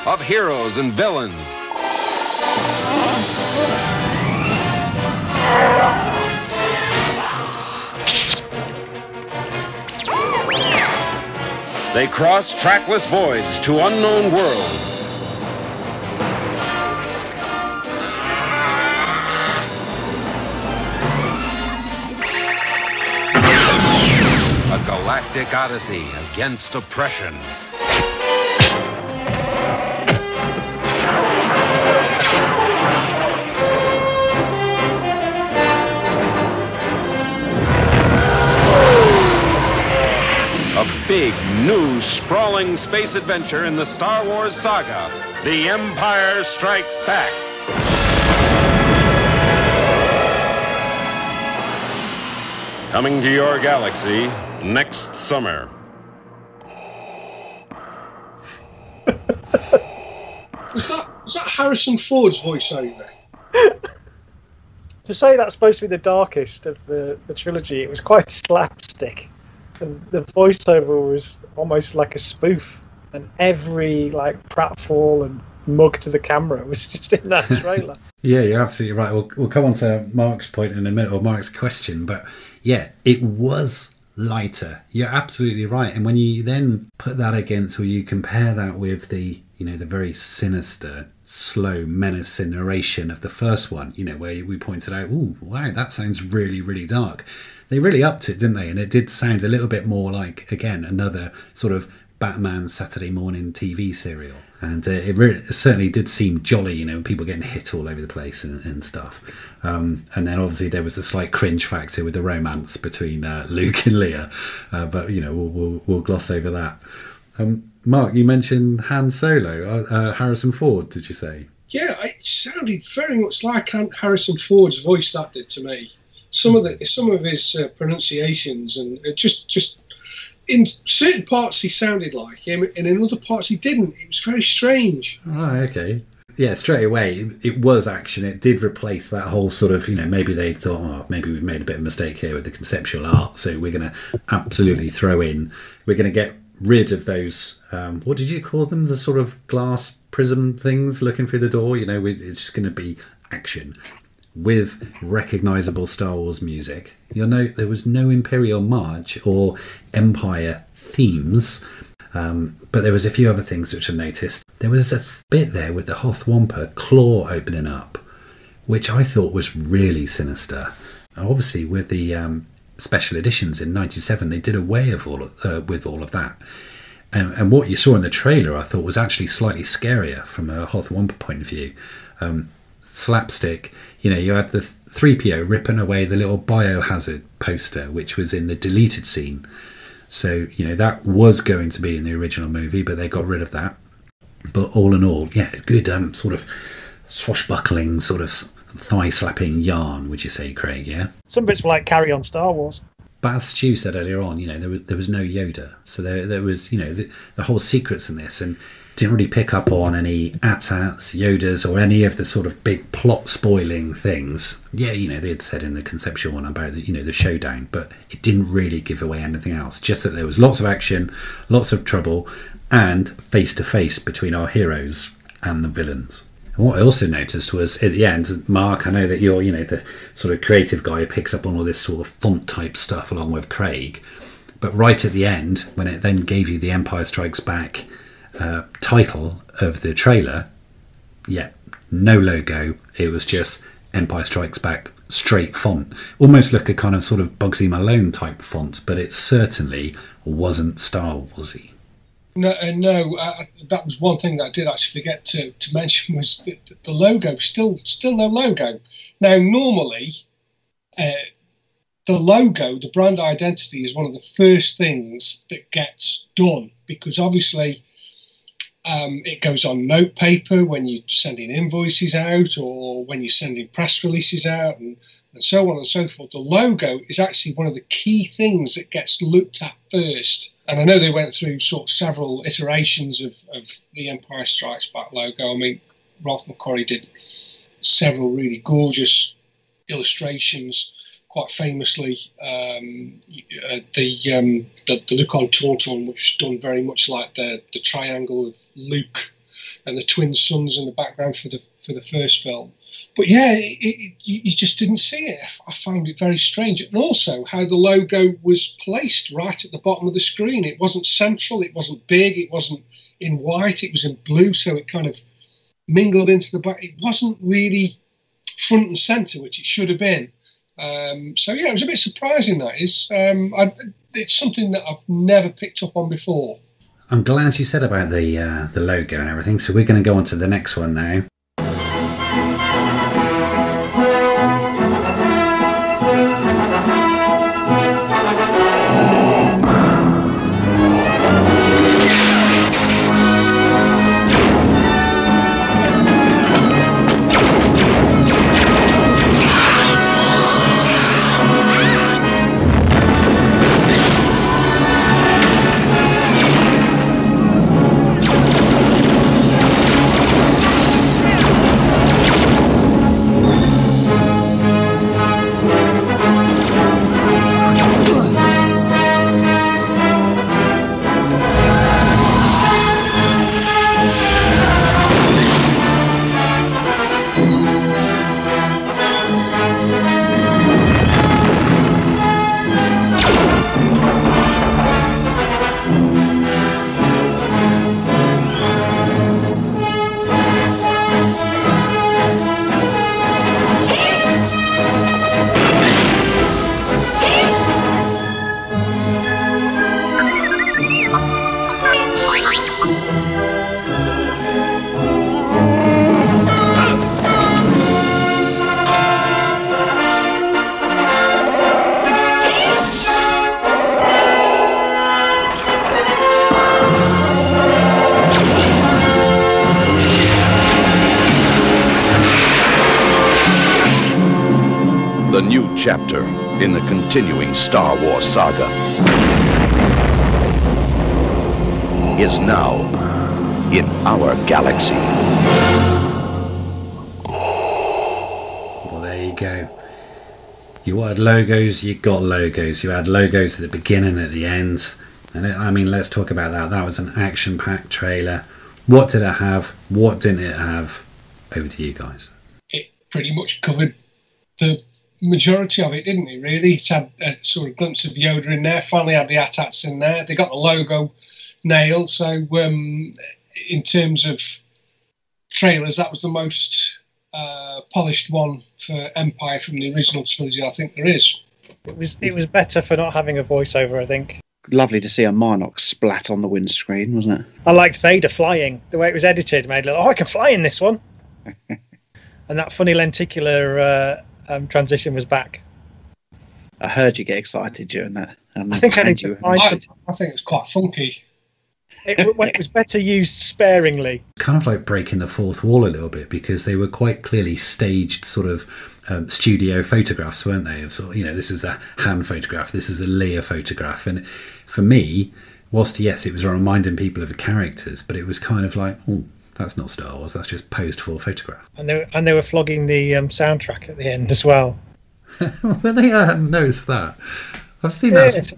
Of heroes and villains. They cross trackless voids to unknown worlds. A galactic odyssey against oppression. A big, new, sprawling space adventure in the Star Wars saga, The Empire Strikes Back. Coming to your galaxy next summer. Was that Harrison Ford's voiceover? To say that's supposed to be the darkest of the trilogy, it was quite slapstick. And the voiceover was almost like a spoof, and every pratfall and mug to the camera was just in that trailer. Yeah, you're absolutely right. We'll come on to Mark's point in a minute, or Mark's question, but yeah, it was lighter. You're absolutely right. And when you then put that against, or you compare that with the, you know, the very sinister, slow, menacing narration of the first one, you know, where we pointed out, oh, wow, that sounds really, really dark. They really upped it, didn't they? And it did sound a little bit more like, again, another sort of Batman Saturday morning TV serial. And it certainly did seem jolly, you know, people getting hit all over the place and stuff. And then obviously there was the slight cringe factor with the romance between Luke and Leia. But, you know, we'll gloss over that. Mark, you mentioned Han Solo, Harrison Ford, did you say? Yeah, it sounded very much like Harrison Ford's voice, that did to me. Some of his pronunciations, and just in certain parts he sounded like him, and in other parts he didn't. It was very strange. Oh, okay. Yeah, straight away it was action. It did replace that whole sort of, you know, maybe they thought, oh, maybe we've made a bit of a mistake here with the conceptual art, so we're going to absolutely we're going to get rid of those, what did you call them? The sort of glass prism things looking through the door. You know, it's just going to be action with recognisable Star Wars music. You'll note there was no Imperial March or Empire themes, but there was a few other things which I noticed. There was a bit there with the Hoth Wampa claw opening up, which I thought was really sinister. Obviously, with the special editions in '97, they did away with all of that. And what you saw in the trailer, I thought, was actually slightly scarier from a Hoth Wampa point of view. Slapstick, you know, you had the 3PO ripping away the little biohazard poster, which was in the deleted scene. So, you know, that was going to be in the original movie, but they got rid of that. But all in all, yeah, good sort of swashbuckling, sort of thigh-slapping yarn, would you say, Craig, yeah? Some bits were like Carry On Star Wars. But as Stu said earlier on, you know, there was no Yoda. So there was, you know, the whole secrets in this, and didn't really pick up on any AT-ATs, Yodas, or any of the sort of big plot spoiling things. Yeah, you know, they had said in the conceptual one about the, you know, the showdown, but it didn't really give away anything else. Just that there was lots of action, lots of trouble, and face to face between our heroes and the villains. And what I also noticed was at the end, Mark, I know that you're, you know, the sort of creative guy who picks up on all this sort of font type stuff along with Craig, but right at the end, when it then gave you the Empire Strikes Back title of the trailer, yeah, no logo, it was just Empire Strikes Back straight font, almost like a kind of sort of Bugsy Malone type font, but it certainly wasn't Star Warsy. No, that was one thing that I did actually forget to mention, was the logo. Still no logo. Now, normally, the logo, the brand identity, is one of the first things that gets done, because obviously it goes on note paper when you're sending invoices out, or when you're sending press releases out, and so on and so forth. The logo is actually one of the key things that gets looked at first. And I know they went through sort of several iterations of the Empire Strikes Back logo. I mean, Ralph McQuarrie did several really gorgeous illustrations. Quite famously, the look on Tauntaun, which was done very much like the triangle of Luke and the twin suns in the background for the first film. But yeah, you just didn't see it. I found it very strange. And also how the logo was placed right at the bottom of the screen. It wasn't central, it wasn't big, it wasn't in white, it was in blue, so it kind of mingled into the back. It wasn't really front and centre, which it should have been. So yeah, it was a bit surprising, that is. It's something that I've never picked up on before. I'm glad you said about the logo and everything, so we're going to go on to the next one now. new chapter in the continuing Star Wars saga is now in our galaxy. Well, there you go. You wanted logos, you got logos. You had logos at the beginning, at the end. And I mean, let's talk about that. That was an action-packed trailer. What did it have? What didn't it have? Over to you guys. It pretty much covered the majority of it, didn't it, really? It had a sort of glimpse of Yoda in there. Finally had the AT-ATs in there. They got the logo nailed. So in terms of trailers, that was the most polished one for Empire from the original trilogy I think there is. It was better for not having a voiceover, I think. Lovely to see a Marnock splat on the windscreen, wasn't it? I liked Vader flying. The way it was edited made it look, I can fly in this one. And that funny lenticular transition was back. I heard you get excited during that. I think I think it's quite funky. It was better used sparingly. Kind of like breaking the fourth wall a little bit, because they were quite clearly staged sort of studio photographs, weren't they? Of sort of, this is a Han photograph, this is a Leia photograph, and for me, whilst yes, it was reminding people of the characters, but it was kind of like, oh, that's not Star Wars, that's just posed for photograph. And they were flogging the soundtrack at the end as well. Well, I hadn't noticed that. I've seen that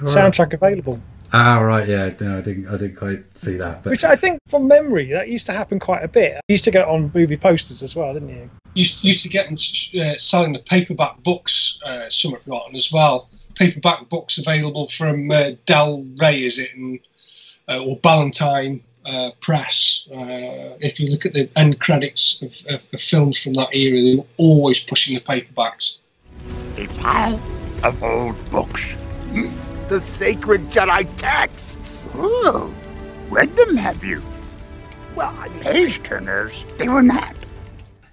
soundtrack available. Ah, right, yeah. No, I didn't quite see that. But which I think, from memory, that used to happen quite a bit. You used to get it on movie posters as well, didn't you? You used to get them selling the paperback books, somewhat rotten as well. Paperback books available from Del Rey, is it, or Ballantine Press. If you look at the end credits of films from that era, they were always pushing the paperbacks. A pile of old books. The sacred Jedi texts. Oh, read them, have you? Well, page turners, they were not.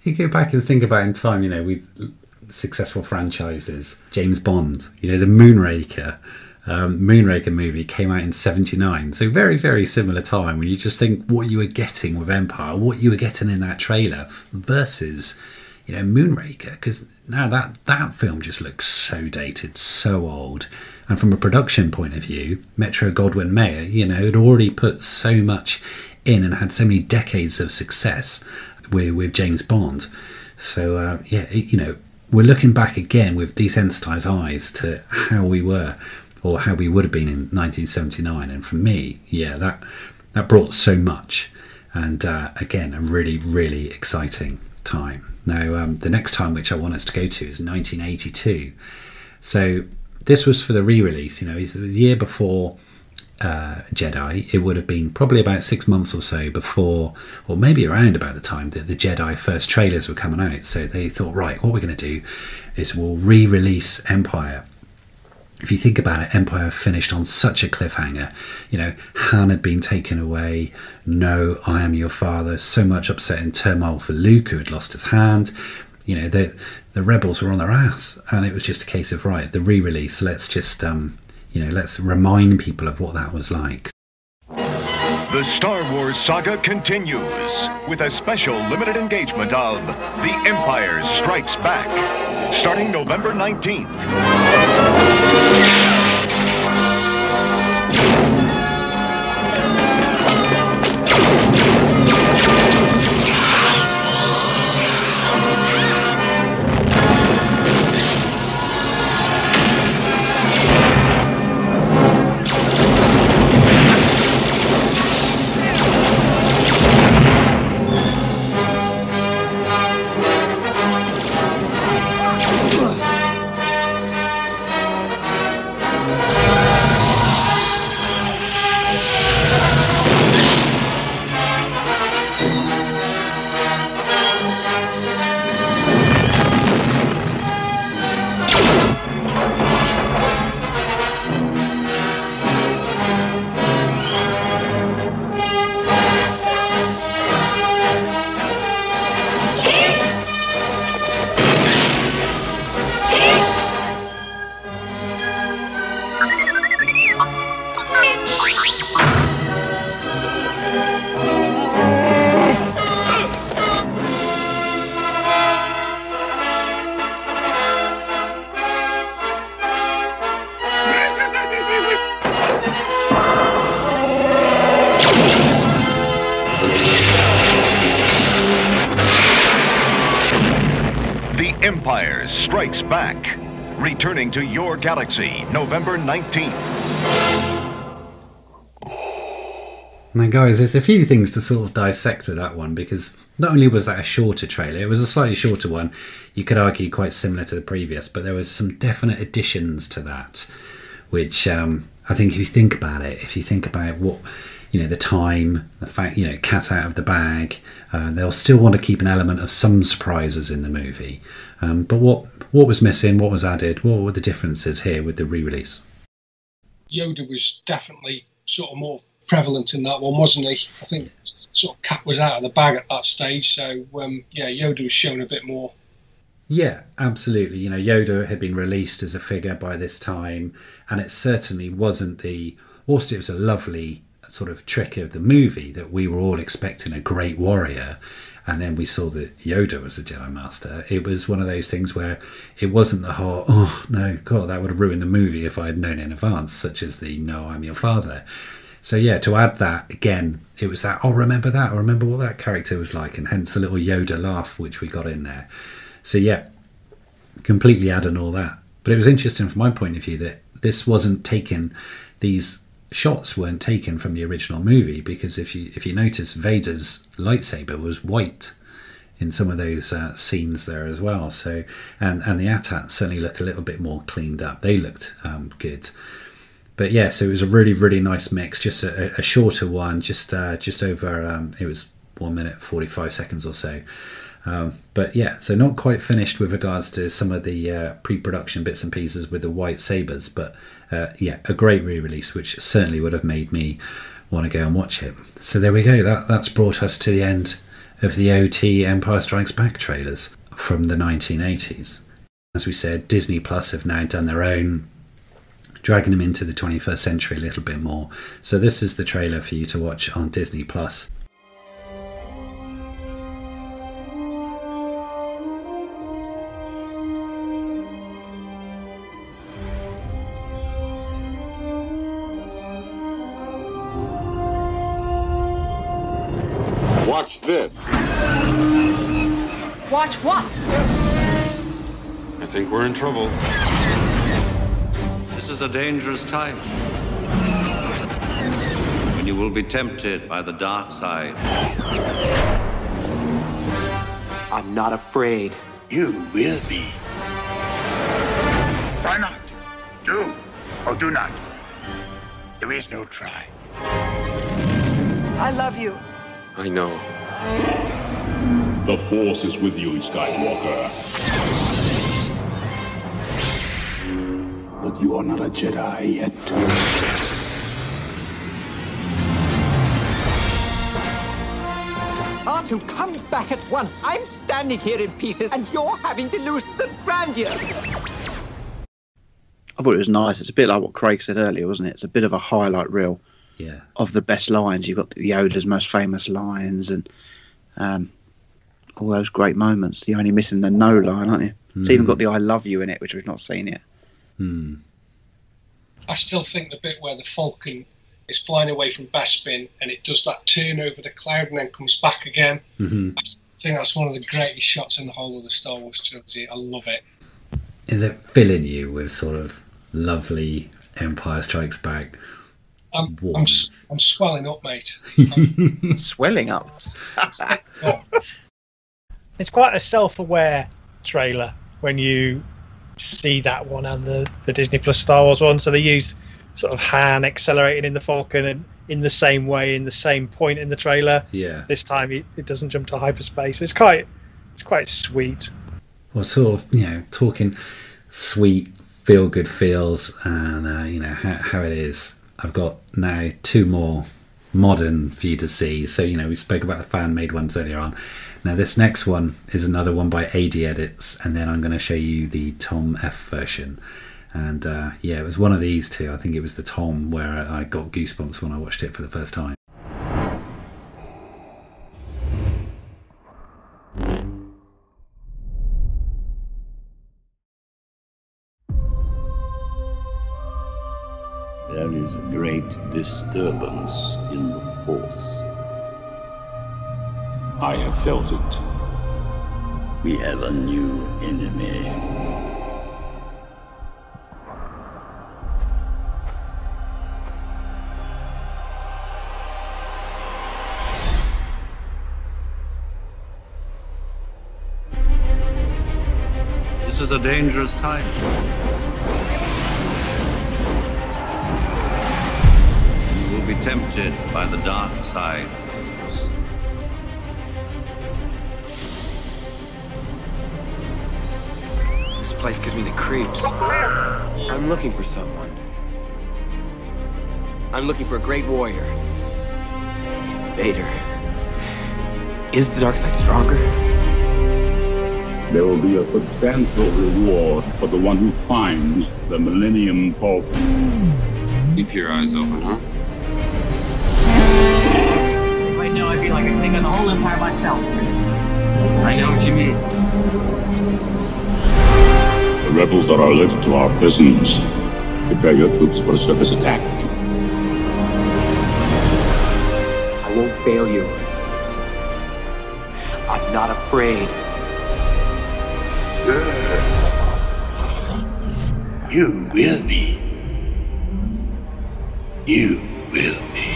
You go back and think about in time, with successful franchises, James Bond, the Moonraker movie came out in '79, so very, very similar time, when you just think what you were getting with Empire, what you were getting in that trailer versus Moonraker, because now that film just looks so dated, so old. And from a production point of view, Metro-Goldwyn-Mayer, had already put so much in and had so many decades of success with James Bond. So, we're looking back again with desensitized eyes to how we were, or how we would have been in 1979. And for me, that brought so much. And again, a really, really exciting time. Now, the next time which I want us to go to is 1982. So this was for the re-release. It was a year before Jedi. It would have been probably about 6 months or so before, or maybe around about the time that the Jedi first trailers were coming out. So they thought, right, what we're going to do is we'll re-release Empire. If you think about it, Empire finished on such a cliffhanger. Han had been taken away. No, I am your father. So much upset and turmoil for Luke, who had lost his hand. The rebels were on their ass, and it was just a case of, right, the re-release. Let's just, let's remind people of what that was like. The Star Wars saga continues with a special limited engagement of The Empire Strikes Back, starting November 19th. Empire Strikes Back. Returning to your galaxy, November 19th. Now, guys, there's a few things to sort of dissect with that one, because not only was that a shorter trailer, it was a slightly shorter one. You could argue quite similar to the previous, but there was some definite additions to that, which I think if you think about it, if you think about what, the time, the fact, cat out of the bag, they'll still want to keep an element of some surprises in the movie. But what was missing, what was added, what were the differences here with the re-release? Yoda was definitely sort of more prevalent in that one, wasn't he? I think sort of cat was out of the bag at that stage, so Yoda was shown a bit more. Yeah, absolutely. Yoda had been released as a figure by this time, and it certainly wasn't whilst it was a lovely sort of trick of the movie that we were all expecting a great warrior, and then we saw that Yoda was the Jedi Master. It was one of those things where it wasn't the whole, oh no, God, that would have ruined the movie if I had known in advance, such as the "No, I'm your father." So yeah, to add that again, it was that, oh, remember that, or remember what that character was like, and hence the little Yoda laugh which we got in there. So yeah, completely adding all that. But it was interesting from my point of view that this wasn't taken, these shots weren't taken from the original movie, because if you notice, Vader's lightsaber was white in some of those scenes there as well. So and the AT-ATs certainly look a little bit more cleaned up. They looked good. But yeah, so it was a really, really nice mix. Just a shorter one, just over. It was 1 minute 45 seconds or so. But yeah, so not quite finished with regards to some of the pre-production bits and pieces with the white sabers. But yeah, a great re-release, which certainly would have made me want to go and watch it. So there we go. That's brought us to the end of the OT Empire Strikes Back trailers from the 1980s. As we said, Disney Plus have now done their own, dragging them into the 21st century a little bit more. So this is the trailer for you to watch on Disney Plus. Watch this. Watch what? I think we're in trouble. This is a dangerous time, when you will be tempted by the dark side. I'm not afraid. You will be. Try not. Do or do not. There is no try. I love you. I know. The Force is with you, Skywalker. But you are not a Jedi yet. R2, come back at once. I'm standing here in pieces and you're having delusions of grandeur. I thought it was nice. It's a bit like what Craig said earlier, wasn't it? It's a bit of a highlight reel. Yeah. Of the best lines. You've got Yoda's most famous lines and all those great moments. You're only missing the no line, aren't you? It's even got the I love you in it, which we've not seen yet. I still think the bit where the Falcon is flying away from Bespin and it does that turn over the cloud and then comes back again. I think that's one of the greatest shots in the whole of the Star Wars trilogy. I love it. Is it filling you with sort of lovely Empire Strikes Back? I'm swelling up, mate. Swelling up. It's quite a self-aware trailer when you see that one and the Disney Plus Star Wars one. So they use sort of Han accelerating in the Falcon and in the same way, in the same point in the trailer. Yeah. This time it doesn't jump to hyperspace. It's quite sweet. Well, sort of, talking sweet, feel-good feels and, how it is. I've got now 2 more modern for you to see. So, we spoke about the fan-made ones earlier on. Now, this next one is another one by AD Edits, and then I'm going to show you the Tom F version. And, it was one of these two. I think it was the Tom where I got goosebumps when I watched it for the first time. There is a great disturbance in the Force. I have felt it. We have a new enemy. This is a dangerous time. You will be tempted by the dark side of the Force. This place gives me the creeps. I'm looking for someone. I'm looking for a great warrior. Vader. Is the dark side stronger? There will be a substantial reward for the one who finds the Millennium Falcon. Keep your eyes open, huh? Right now, I feel like I can take on the whole Empire myself. I know what you mean. The rebels are alerted to our presence. Prepare your troops for a surface attack. I won't fail you. I'm not afraid. You will be. You will be.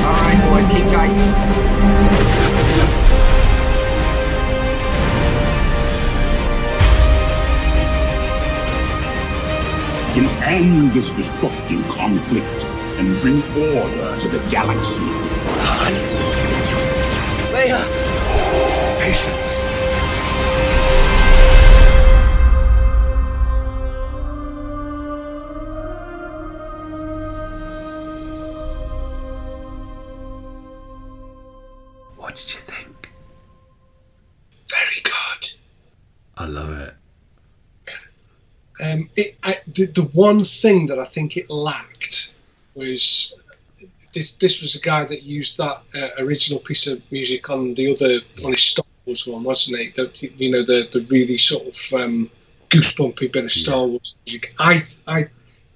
All right, boys, keep tight. Can end this destructive conflict and bring order to the galaxy. Leia! Patience. What did you think? Very good. I love it. The one thing that I think it lacked was this was a guy that used that original piece of music on the other on his Star Wars one, wasn't it? The really sort of goosebumpy bit of Star Wars music.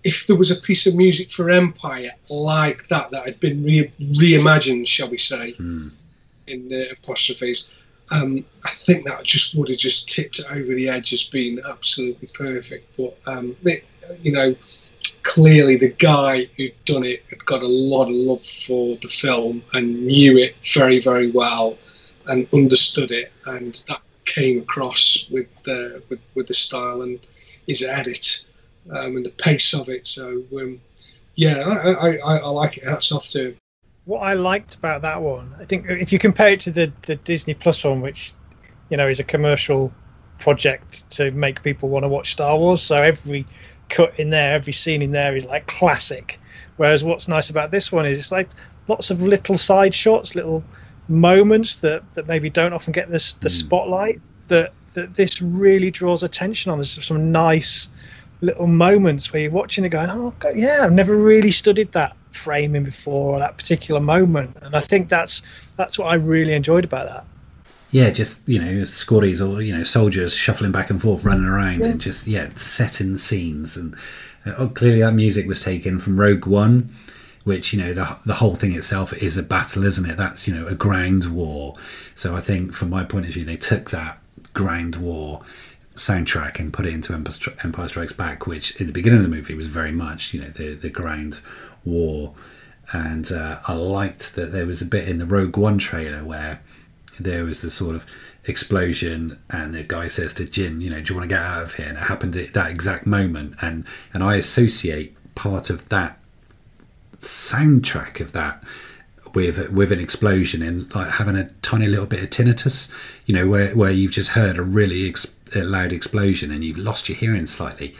If there was a piece of music for Empire like that had been reimagined, shall we say, in apostrophes. I think that just would have just tipped it over the edge as being absolutely perfect. But clearly the guy who'd done it had got a lot of love for the film and knew it very, very well and understood it, and that came across with the style and his edit and the pace of it. So I like it. Hats off to him. What I liked about that one, I think, if you compare it to the Disney Plus one, which is a commercial project to make people want to watch Star Wars, so every cut in there, every scene in there is like classic. Whereas what's nice about this one is it's like lots of little side shots, little moments that maybe don't often get the spotlight. That this really draws attention on. There's some nice little moments where you're watching it going, oh God, yeah, I've never really studied that framing before, or that particular moment, and I think that's what I really enjoyed about that. Yeah, just squaddies or soldiers shuffling back and forth, running around, and just setting the scenes. And clearly that music was taken from Rogue One, which the whole thing itself is a battle, isn't it? That's a ground war. So I think from my point of view, they took that ground war soundtrack and put it into Empire Strikes Back, which in the beginning of the movie was very much the ground war. And I liked that there was a bit in the Rogue One trailer where there was the sort of explosion and the guy says to Jin, do you want to get out of here? And it happened at that exact moment, and I associate part of that soundtrack of that with an explosion and like having a tiny little bit of tinnitus, where you've just heard a really loud explosion and you've lost your hearing slightly,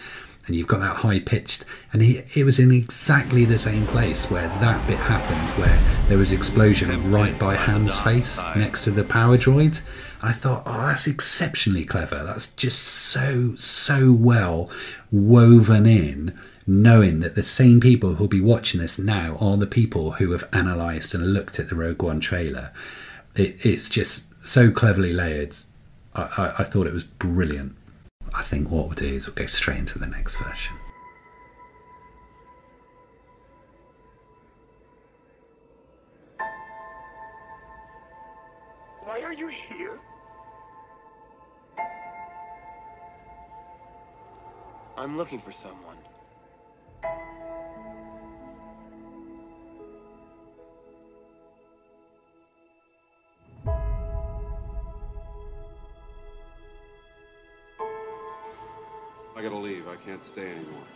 and you've got that high pitched, and it was in exactly the same place where that bit happened, where there was explosion right by Han's face next to the power droid. I thought, oh, that's exceptionally clever. That's just so well woven in, knowing that the same people who'll be watching this now are the people who have analysed and looked at the Rogue One trailer. It's just so cleverly layered. I thought it was brilliant. I think what we'll do is we'll go straight into the next version. Why are you here? I'm looking for someone. I gotta leave. I can't stay anymore.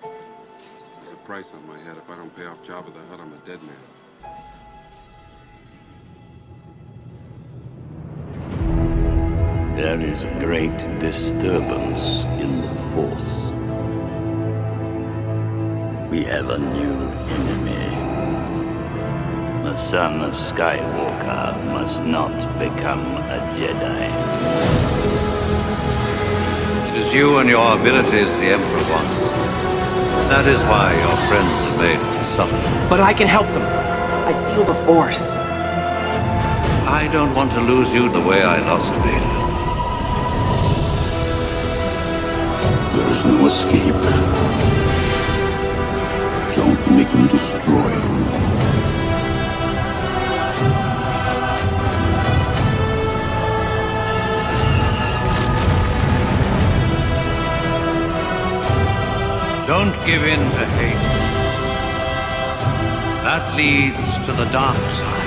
There's a price on my head. If I don't pay off Jabba the Hutt, I'm a dead man. There is a great disturbance in the Force. We have a new enemy. The son of Skywalker must not become a Jedi. It is you and your abilities the Emperor wants. That is why your friends are made to suffer. But I can help them. I feel the Force. I don't want to lose you the way I lost Vader. There is no escape. Don't make me destroy you. Don't give in to hate. That leads to the dark side.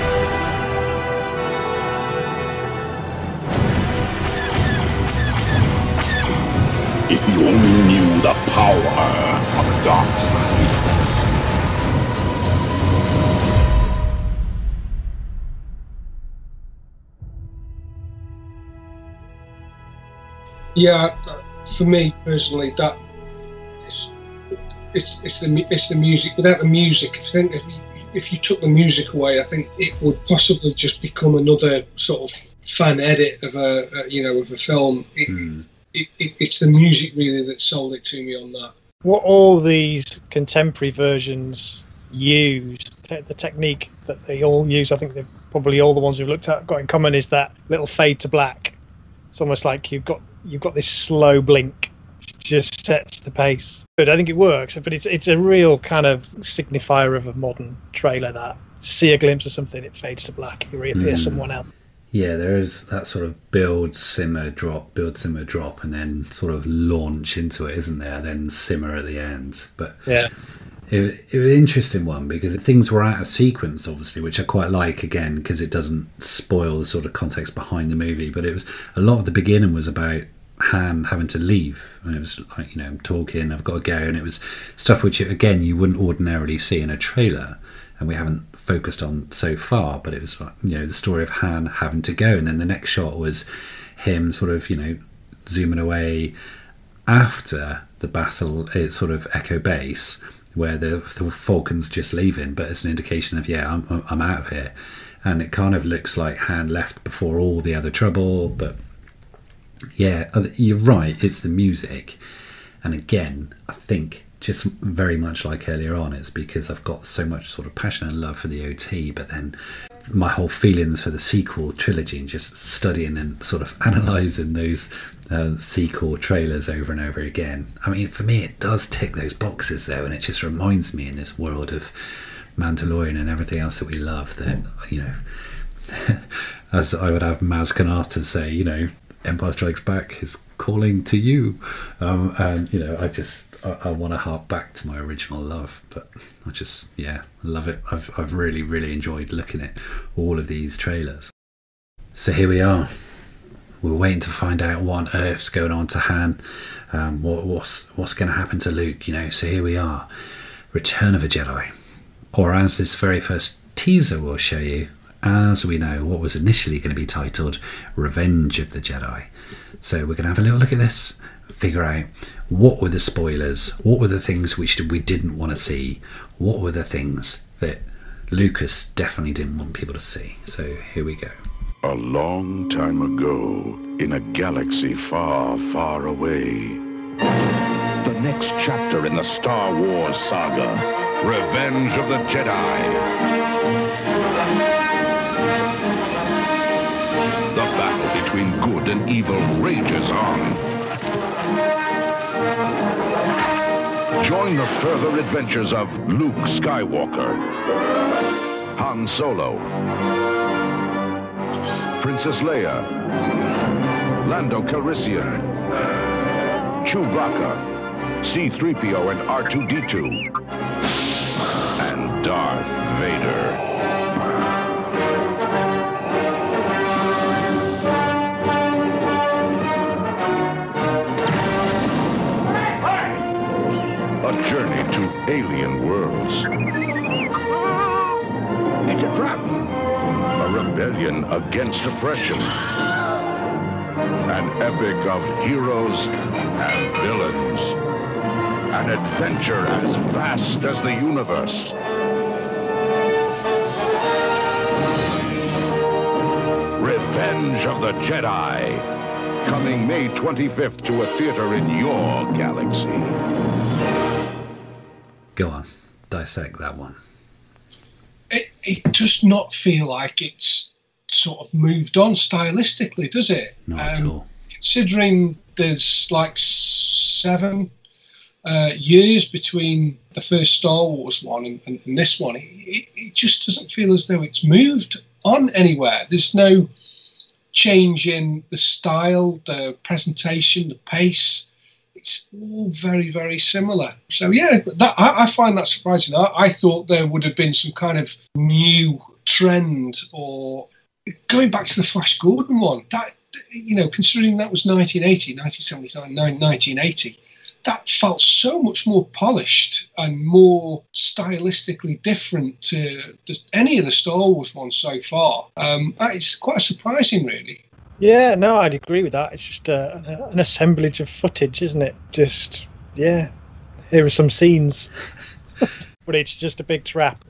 If you only knew the power of the dark side. Yeah, for me personally, that it's the music. Without the music, if you took the music away, I think it would possibly just become another sort of fan edit of a film. It's the music really that sold it to me on that. What all these contemporary versions use, the technique that they all use, I think they're probably all the ones we've looked at got in common, is that little fade to black. It's almost like you've got this slow blink, just sets the pace. But I think it works. But it's a real kind of signifier of a modern trailer, that to see a glimpse of something, it fades to black, you reappear someone else. Yeah, there is that sort of build, simmer, drop, and then sort of launch into it, isn't there? Then simmer at the end. But yeah, it was an interesting one because things were out of sequence, obviously, which I quite like, again, because it doesn't spoil the sort of context behind the movie. But it was a lot of the beginning was about Han having to leave, and it was like, I'm talking, I've got to go, and it was stuff which, again, you wouldn't ordinarily see in a trailer, and we haven't focused on so far. But it was like, the story of Han having to go, and then the next shot was him sort of zooming away after the battle at sort of Echo Base, where the Falcon's just leaving, but it's an indication of I'm out of here, and it kind of looks like Han left before all the other trouble. But yeah, you're right, it's the music, and again, I think just very much like earlier on, it's because I've got so much sort of passion and love for the OT, but then my whole feelings for the sequel trilogy, and just studying and sort of analysing those sequel trailers over and over again. I mean, for me, it does tick those boxes though, and it just reminds me, in this world of Mandalorian and everything else that we love, that as I would have Maz Kanata say, Empire Strikes Back is calling to you, and I want to hark back to my original love. But I just love it. I've really, really enjoyed looking at all of these trailers. So here we are. We're waiting to find out what on earth's going on to Han, what's going to happen to Luke. So here we are, Return of a Jedi, or as this very first teaser will show you, as we know, what was initially going to be titled Revenge of the Jedi. So we're going to have a little look at this, figure out what were the spoilers, what were the things which we didn't want to see, what were the things that Lucas definitely didn't want people to see. So here we go. A long time ago, in a galaxy far, far away. The next chapter in the Star Wars saga, Revenge of the Jedi. The battle between good and evil rages on. Join the further adventures of Luke Skywalker, Han Solo, Princess Leia, Lando Calrissian, Chewbacca, C-3PO and R2-D2, and Darth Vader. A journey to alien worlds. It's a trap. A rebellion against oppression. An epic of heroes and villains. An adventure as vast as the universe. Revenge of the Jedi. Coming May 25th to a theater in your galaxy. Go on, dissect that one. It does not feel like it's sort of moved on stylistically, does it? Not at all. Considering there's like 7 years between the first Star Wars one and this one, it just doesn't feel as though it's moved on anywhere. There's no change in the style, the presentation, the pace. It's all very, very similar. So yeah, I find that surprising. I thought there would have been some kind of new trend, or going back to the Flash Gordon one. That, you know, considering that was 1980, 1979, 1980, that felt so much more polished and more stylistically different to any of the Star Wars ones so far. It's quite surprising, really. Yeah, no, I'd agree with that. It's just an assemblage of footage, isn't it? Just, yeah, here are some scenes. But it's just a big trap.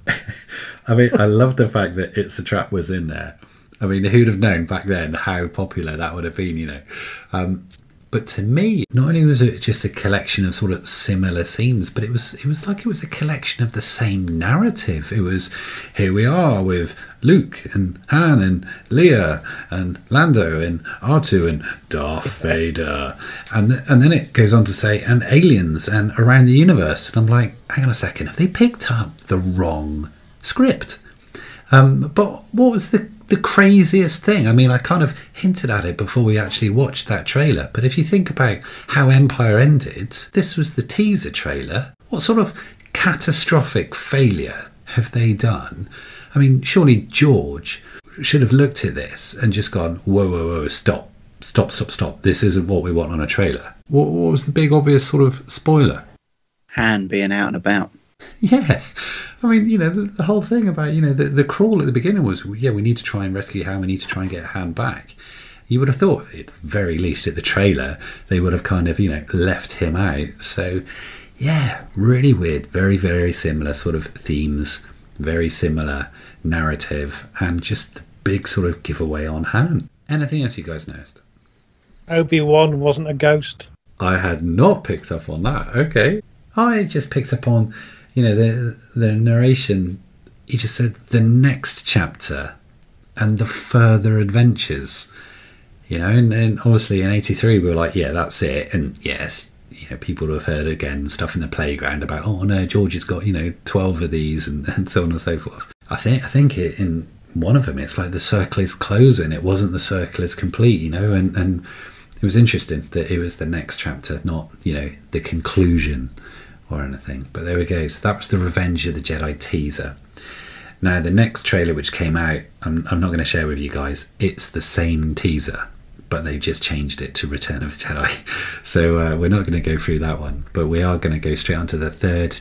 I mean, I love the fact that It's a Trap was in there. I mean, who'd have known back then how popular that would have been, you know? But to me, not only was it just a collection of sort of similar scenes, but it was like it was a collection of the same narrative. It was, here we are with Luke and Han and Leia and Lando and R2 and Darth Vader. And then it goes on to say, and aliens and around the universe. And I'm like, hang on a second, have they picked up the wrong script? But what was the craziest thing? I mean, I kind of hinted at it before we actually watched that trailer, but if you think about how Empire ended, this was the teaser trailer. What sort of catastrophic failure have they done? I mean, surely George should have looked at this and just gone, whoa, stop. This isn't what we want on a trailer. What was the big obvious sort of spoiler? Han being out and about. Yeah. I mean, you know, the whole thing about, you know, the crawl at the beginning was, yeah, we need to try and rescue Han, we need to try and get Han back. You would have thought, at the very least at the trailer, they would have kind of, you know, left him out. So, yeah, really weird. Very, very similar sort of themes, very similar narrative, and just the big sort of giveaway on Han. Anything else you guys noticed? Obi-Wan wasn't a ghost. I had not picked up on that. Okay. I just picked up on, you know, the narration. He just said the next chapter and the further adventures, you know, and obviously in 83 we were like, yeah, that's it. And yes, you know, people have heard again stuff in the playground about, oh no, George has got, you know, 12 of these and so on and so forth. I think in one of them it's like the circle is closing. It wasn't the circle is complete, you know, and it was interesting that it was the next chapter, not, you know, the conclusion or anything. But there we go. So that was the Revenge of the Jedi teaser. Now the next trailer which came out, I'm not going to share with you guys. It's the same teaser, but they've just changed it to Return of the Jedi. So we're not going to go through that one, but we are going to go straight onto the third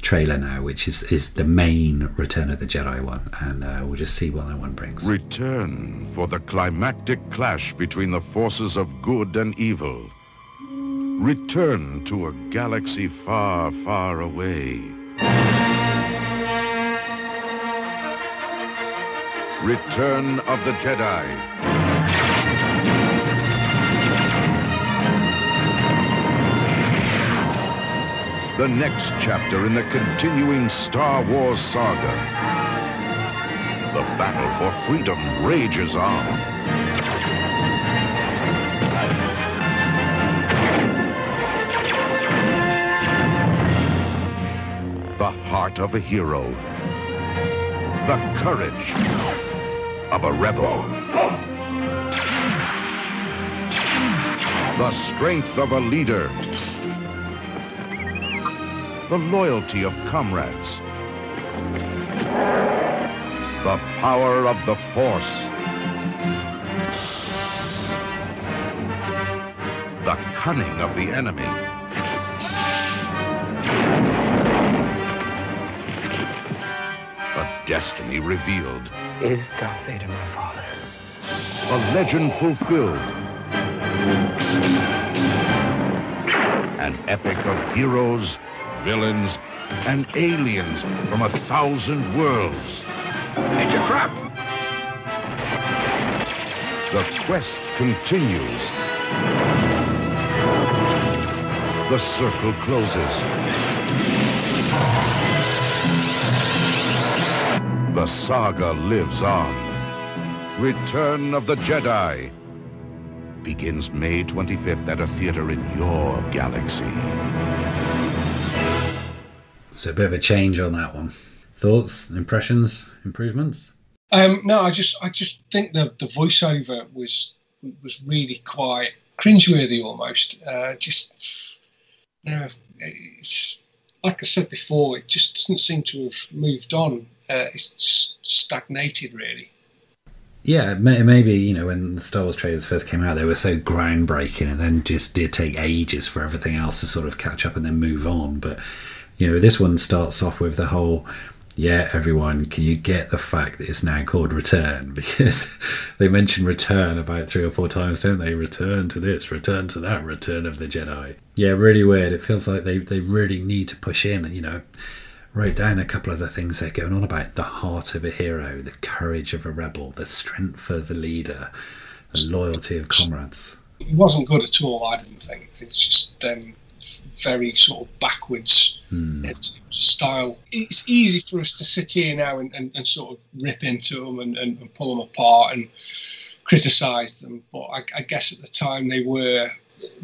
trailer now, which is the main Return of the Jedi one, and we'll just see what that one brings. Return for the climactic clash between the forces of good and evil. Return to a galaxy far, far away. Return of the Jedi. The next chapter in the continuing Star Wars saga. The battle for freedom rages on. the heart of a hero, the courage of a rebel, the strength of a leader, the loyalty of comrades, the power of the Force, the cunning of the enemy, a destiny revealed, Is Darth Vader my father? a legend fulfilled, an epic of heroes, villains, and aliens from 1,000 worlds. Major Crab! The quest continues. The circle closes. The saga lives on. Return of the Jedi begins May 25th at a theater in your galaxy. So a bit of a change on that one. Thoughts, impressions, improvements? No, I just think the voiceover was really quite cringeworthy almost. It's like I said before, it just doesn't seem to have moved on. It's just stagnated, really. Yeah, maybe, when the Star Wars trailers first came out, they were so groundbreaking, and then just did take ages for everything else to sort of catch up and then move on. But, this one starts off with the whole, yeah, everyone, can you get the fact that it's now called Return? Because they mention Return about 3 or 4 times, don't they? Return to this, Return to that, Return of the Jedi. Yeah, really weird. It feels like they really need to push in, wrote down a couple of the things they're going on about: the heart of a hero, the courage of a rebel, the strength of a leader, the loyalty of comrades. It wasn't good at all, I didn't think. It's just very sort of backwards style. It's easy for us to sit here now and sort of rip into them and pull them apart and criticise them, but I guess at the time they were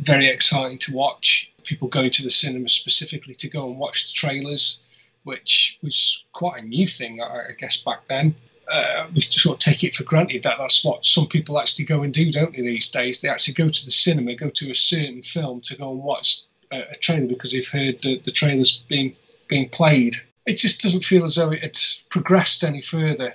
very exciting to watch. People going to the cinema specifically to go and watch the trailers, which was quite a new thing, I guess, back then. We sort of take it for granted that that's what some people actually go and do, don't they, these days? They actually go to the cinema, go to a certain film to go and watch a trailer because they've heard the trailer's being played. It just doesn't feel as though it had progressed any further,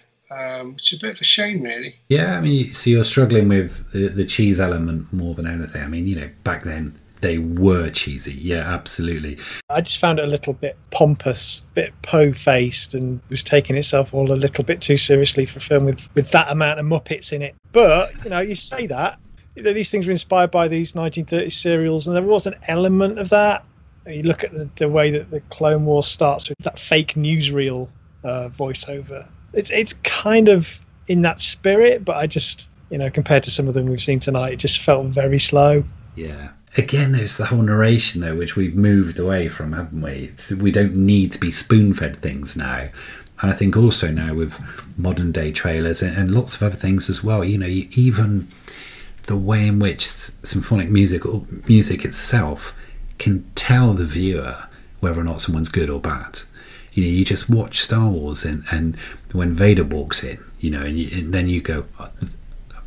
which is a bit of a shame, really. Yeah, so you're struggling with the cheese element more than anything. Back then, they were cheesy. Yeah, absolutely. I just found it a little bit pompous, a bit po-faced, and was taking itself all a little bit too seriously for a film with that amount of Muppets in it. But, you say that, these things were inspired by these 1930s serials, and there was an element of that. You look at the way that the Clone Wars starts with that fake newsreel voiceover. It's kind of in that spirit, but I just, compared to some of them we've seen tonight, it just felt very slow. Yeah. Again, there's the whole narration, though, which we've moved away from, haven't we? We don't need to be spoon-fed things now. And I think also now with modern-day trailers and lots of other things as well, even the way in which symphonic music or music itself can tell the viewer whether or not someone's good or bad. You just watch Star Wars and when Vader walks in, and then you go...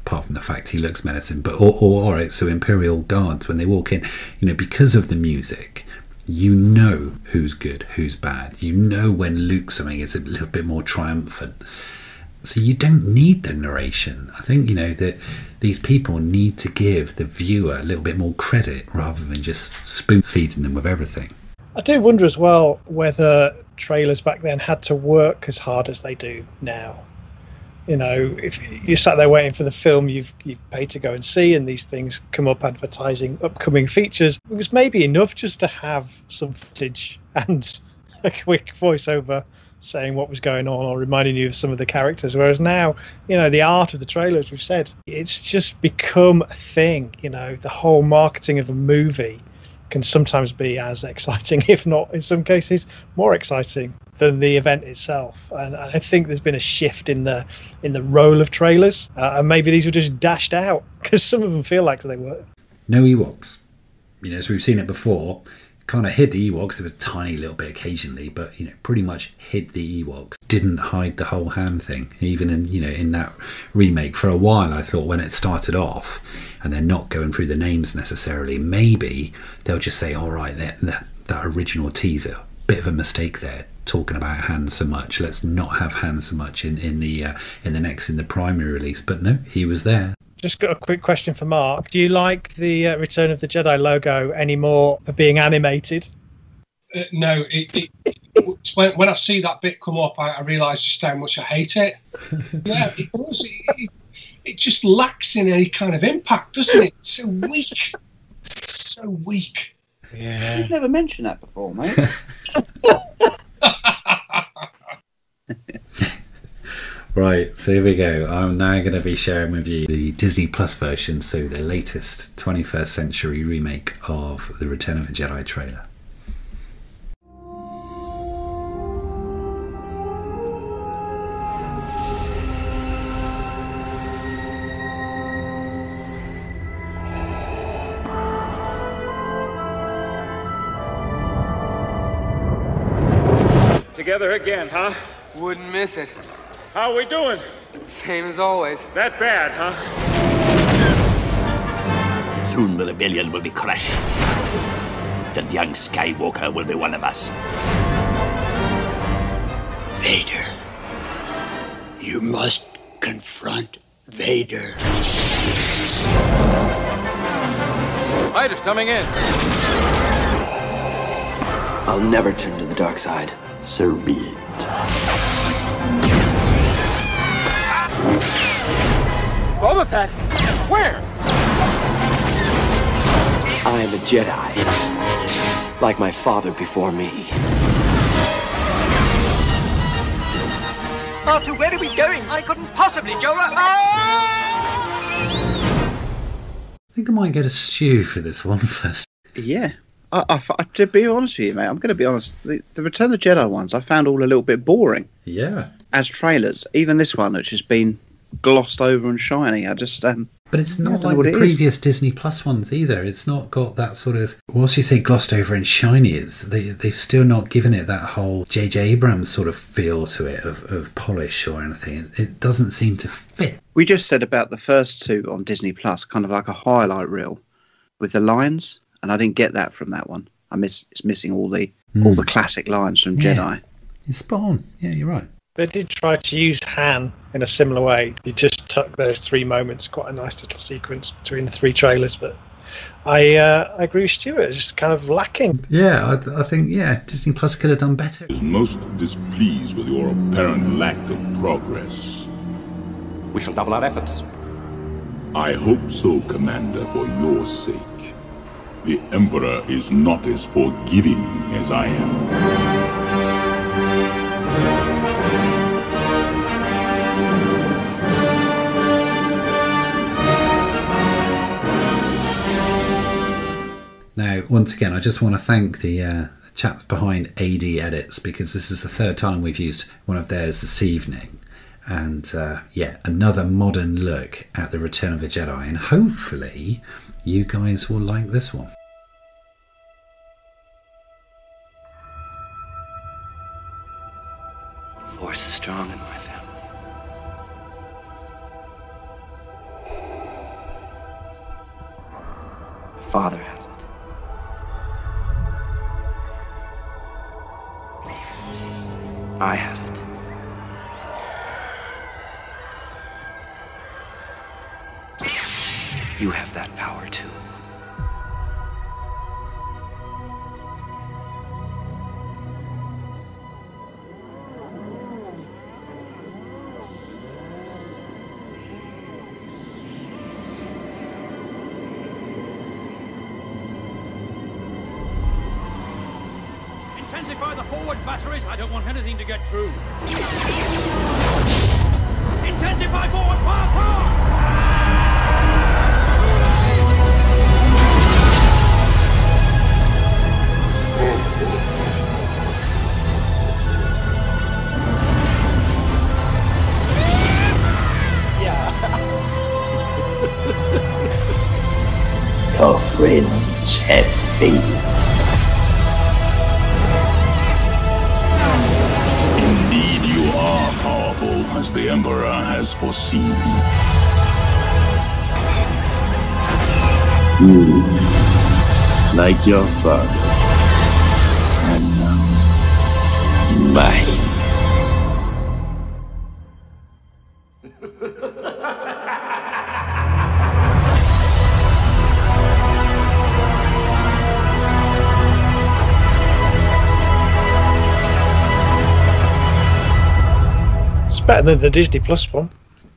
apart from the fact he looks menacing, but all right, so Imperial Guards, when they walk in, because of the music, who's good, who's bad. When Luke something is a little bit more triumphant. So you don't need the narration. I think, that these people need to give the viewer a little bit more credit rather than just spoon-feeding them with everything. I do wonder as well whether trailers back then had to work as hard as they do now. If you sat there waiting for the film you've paid to go and see, and these things come up advertising upcoming features, it was maybe enough just to have some footage and a quick voiceover saying what was going on or reminding you of some of the characters. Whereas now, the art of the trailer, as we've said, it's just become a thing. The whole marketing of a movie can sometimes be as exciting, if not in some cases more exciting than the event itself. And I think there's been a shift in the role of trailers, and maybe these were just dashed out because some of them feel like they were. No Ewoks. So we've seen it before. kind of hid the Ewoks. There was a tiny little bit occasionally, but pretty much hid the Ewoks. Didn't hide the whole hand thing, even in that remake. For a while, I thought when it started off, and they're not going through the names necessarily, maybe they'll just say, all right, that original teaser, bit of a mistake there, talking about Han so much. Let's not have Han so much in the primary release. But no, he was there. Just got a quick question for Mark. Do you like the Return of the Jedi logo any more for being animated? No, when I see that bit come up, I realise just how much I hate it. Yeah, it does. It just lacks in any kind of impact, doesn't it? It's so weak. It's so weak. Yeah. You've never mentioned that before, mate. Right, so here we go. I'm now going to be sharing with you the Disney Plus version, so the latest 21st century remake of the Return of the Jedi trailer. Together again, huh? Wouldn't miss it. How are we doing? Same as always. That bad, huh? Soon the rebellion will be crushed. The young Skywalker will be one of us. Vader. You must confront Vader. Fighters coming in. I'll never turn to the dark side. So be it. Boba Fett? Where? I am a Jedi. Like my father before me. R2, where are we going? I couldn't possibly, Joe. I think I might get a stew for this one first. Yeah. To be honest with you, mate, I'm going to be honest. The Return of the Jedi ones I found all a little bit boring. Yeah. As trailers. Even this one, which has been glossed over and shiny. I just but it's not like the previous Disney Plus ones either. It's not got that sort of, whilst you say glossed over and shiny, they've still not given it that whole J.J. Abrams sort of feel to it of polish or anything. It doesn't seem to fit. We just said about the first two on Disney Plus, kind of like a highlight reel with the lines, and I didn't get that from that one. It's missing all the classic lines from Jedi. It's spot on. Yeah, you're right. They did try to use Han in a similar way. You just tuck those 3 moments, quite a nice little sequence between the 3 trailers. But I agree with Stuart, it's just kind of lacking. Yeah, I think, Disney Plus could have done better. Is most displeased with your apparent lack of progress. We shall double our efforts. I hope so, Commander, for your sake. The Emperor is not as forgiving as I am. Now, once again, I just want to thank the chaps behind AD Edits, because this is the 3rd time we've used one of theirs this evening. And another modern look at the Return of the Jedi, and hopefully you guys will like this one. The Force is strong in my family. My father has it. I have it. You have that power too. Intensify the forward batteries. I don't want anything to get through. Intensify forward firepower! Your friends have failed. as the Emperor has foreseen. You, like your father, and now mine. It's better than the Disney Plus one.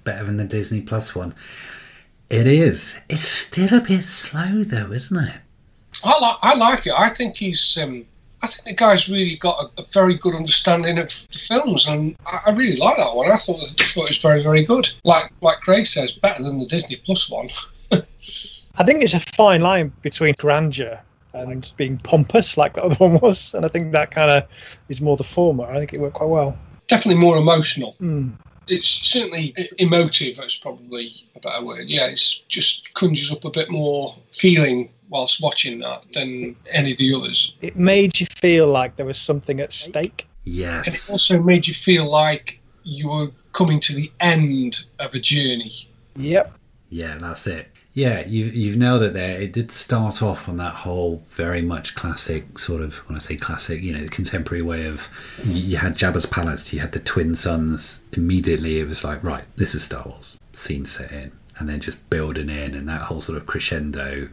Better than the Disney Plus one. It is. It's still a bit slow, though, isn't it? I like it. I think he's. I think the guy's really got a very good understanding of the films, and I really like that one. I thought it was very, very good. Like Craig says, better than the Disney Plus one. I think it's a fine line between grandeur and being pompous, like the other one was, and I think that kind of is more the former. I think it worked quite well. Definitely more emotional. Mm. It's certainly emotive, that's probably a better word. Yeah, it's just conjures up a bit more feeling whilst watching that than any of the others. It made you feel like there was something at stake. Yes. And it also made you feel like you were coming to the end of a journey. Yep. Yeah, that's it. Yeah, you've nailed it there. It did start off on that whole very much classic sort of, when I say classic, the contemporary way of, you had Jabba's palace, you had the twin sons. Immediately it was like, right, this is Star Wars. Scene set in. And then just building in, and that whole sort of crescendo.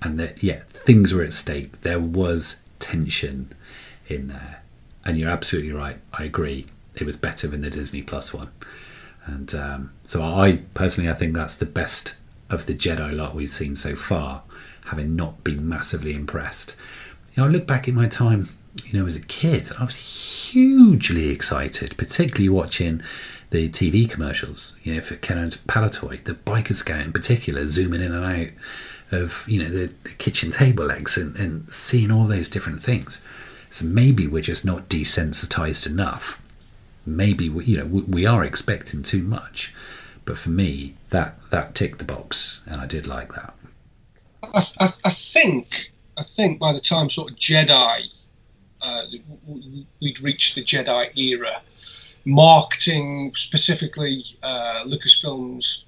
And that, yeah, things were at stake. There was tension in there. And you're absolutely right. I agree. It was better than the Disney Plus one. And so I think that's the best of the Jedi lot we've seen so far, having not been massively impressed. I look back at my time, as a kid, and I was hugely excited, particularly watching the TV commercials, for Kennan's Palatoy, the biker scout in particular, zooming in and out of, the kitchen table legs and seeing all those different things. So maybe we're just not desensitized enough. Maybe we are expecting too much. But for me, that ticked the box, and I did like that. I think by the time sort of Jedi, we'd reached the Jedi era. Marketing, specifically Lucasfilm's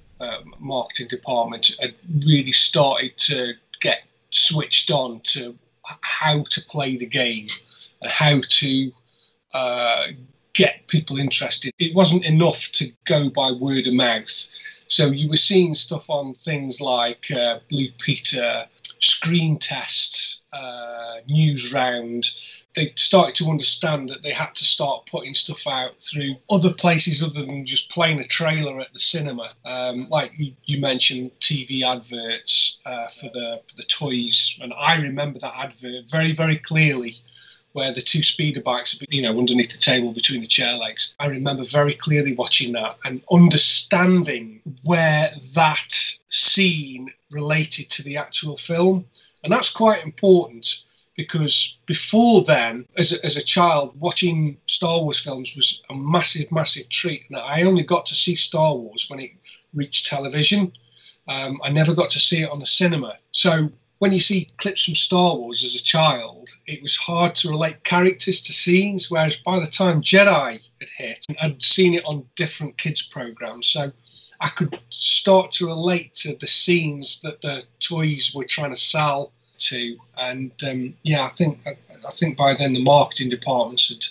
marketing department, had really started to get switched on to how to play the game and how to get people interested. It wasn't enough to go by word of mouth. So you were seeing stuff on things like Blue Peter, screen tests, news round. They started to understand that they had to start putting stuff out through other places other than just playing a trailer at the cinema. Like you mentioned, TV adverts for the toys. And I remember that advert very, very clearly, where the two speeder bikes, underneath the table between the chair legs. I remember very clearly watching that and understanding where that scene related to the actual film. And that's quite important, because before then, as a child, watching Star Wars films was a massive, massive treat. Now, I only got to see Star Wars when it reached television. I never got to see it on the cinema. So when you see clips from Star Wars as a child, it was hard to relate characters to scenes, whereas by the time Jedi had hit, I'd seen it on different kids' programs, so I could start to relate to the scenes that the toys were trying to sell to. And I think by then the marketing departments had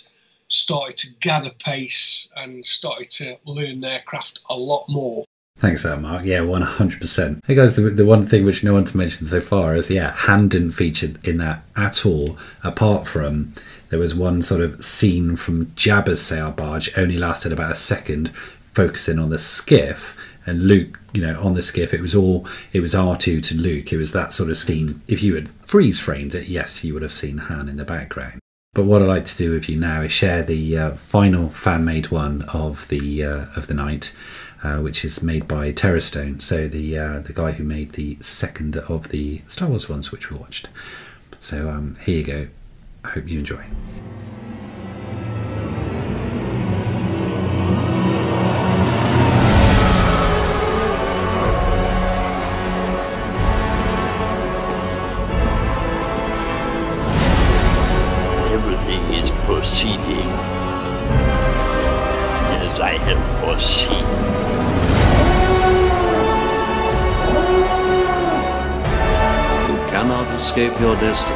started to gather pace and started to learn their craft a lot more. Thanks for that, Mark. Yeah, 100%. Hey guys, the one thing which no one's mentioned so far is, Han didn't feature in that at all, apart from there was one sort of scene from Jabba's sail barge, only lasted about a second, focusing on the skiff, and Luke, on the skiff, it was R2 to Luke. It was that sort of scene. If you had freeze framed it, yes, you would have seen Han in the background. But what I'd like to do with you now is share the final fan-made one of the night, which is made by Terrorstone, so the guy who made the second of the Star Wars ones which we watched. So here you go. I hope you enjoy. Everything is proceeding as I have foreseen. OT. You cannot escape your destiny.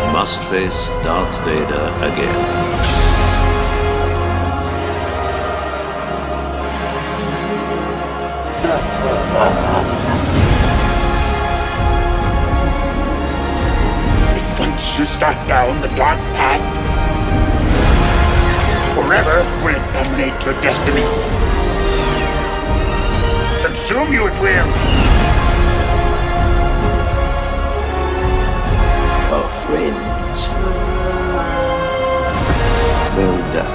You must face Darth Vader again. If once you start down the dark path, forever will it dominate your destiny. Consume you it will. Our friends. Well done.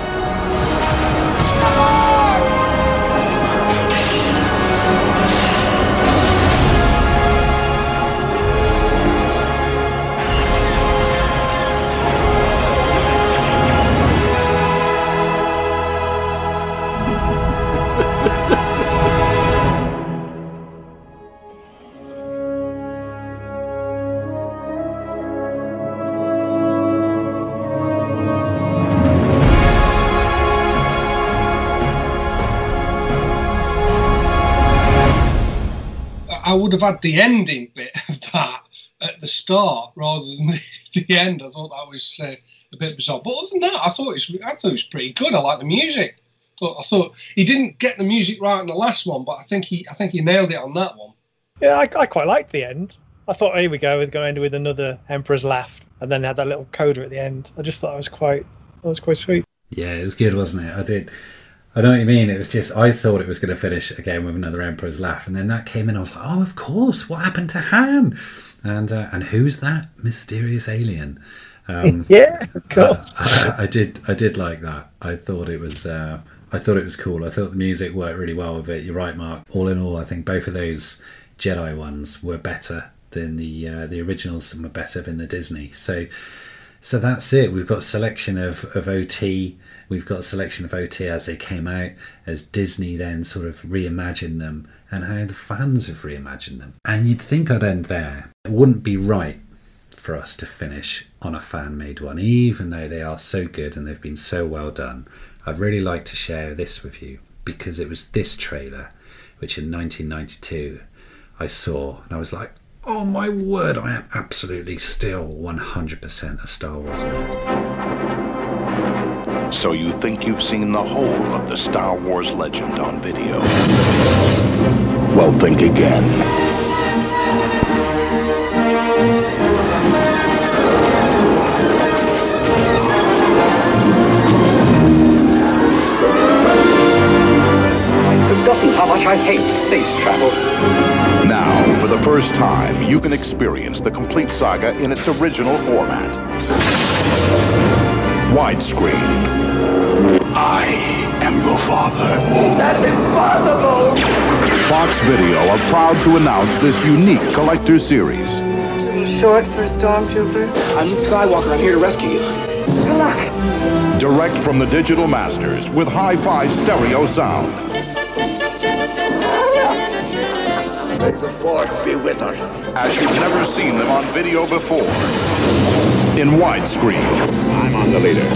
I would have had the ending bit of that at the start rather than the end. I thought that was a bit bizarre. But other than that, I thought it was pretty good. I like the music. I thought he didn't get the music right in the last one, but I think he nailed it on that one. Yeah, I quite liked the end. I thought, here we go, we're going to end with another Emperor's Laugh, and then they had that little coda at the end. I just thought it was quite sweet. Yeah, it was good, wasn't it? I know what you mean. It was just, I thought it was going to finish again with another Emperor's Laugh, and then that came in. I was like, oh, of course. What happened to Han? And who's that mysterious alien? Yeah, cool. I did like that. I thought it was cool. I thought the music worked really well with it. You're right, Mark. All in all, I think both of those Jedi ones were better than the originals, and were better than the Disney. So that's it. We've got a selection of OT. We've got a selection of OT as they came out, as Disney then sort of reimagined them, and how the fans have reimagined them. And you'd think I'd end there. It wouldn't be right for us to finish on a fan-made one, even though they are so good and they've been so well done. I'd really like to share this with you, because it was this trailer, which in 1992 I saw, and I was like, oh my word, I am absolutely still 100% a Star Wars nerd. So you think you've seen the whole of the Star Wars legend on video? Well, think again. I've forgotten how much I hate space travel. Now, for the first time, you can experience the complete saga in its original format. Widescreen. I am your father. That's impossible! Fox Video are proud to announce this unique collector's series. Too short for a stormtrooper. I'm Luke Skywalker. I'm here to rescue you. Good luck. Direct from the Digital Masters with hi-fi stereo sound. May the Force be with us. As you've never seen them on video before. In widescreen. I'm on the leader.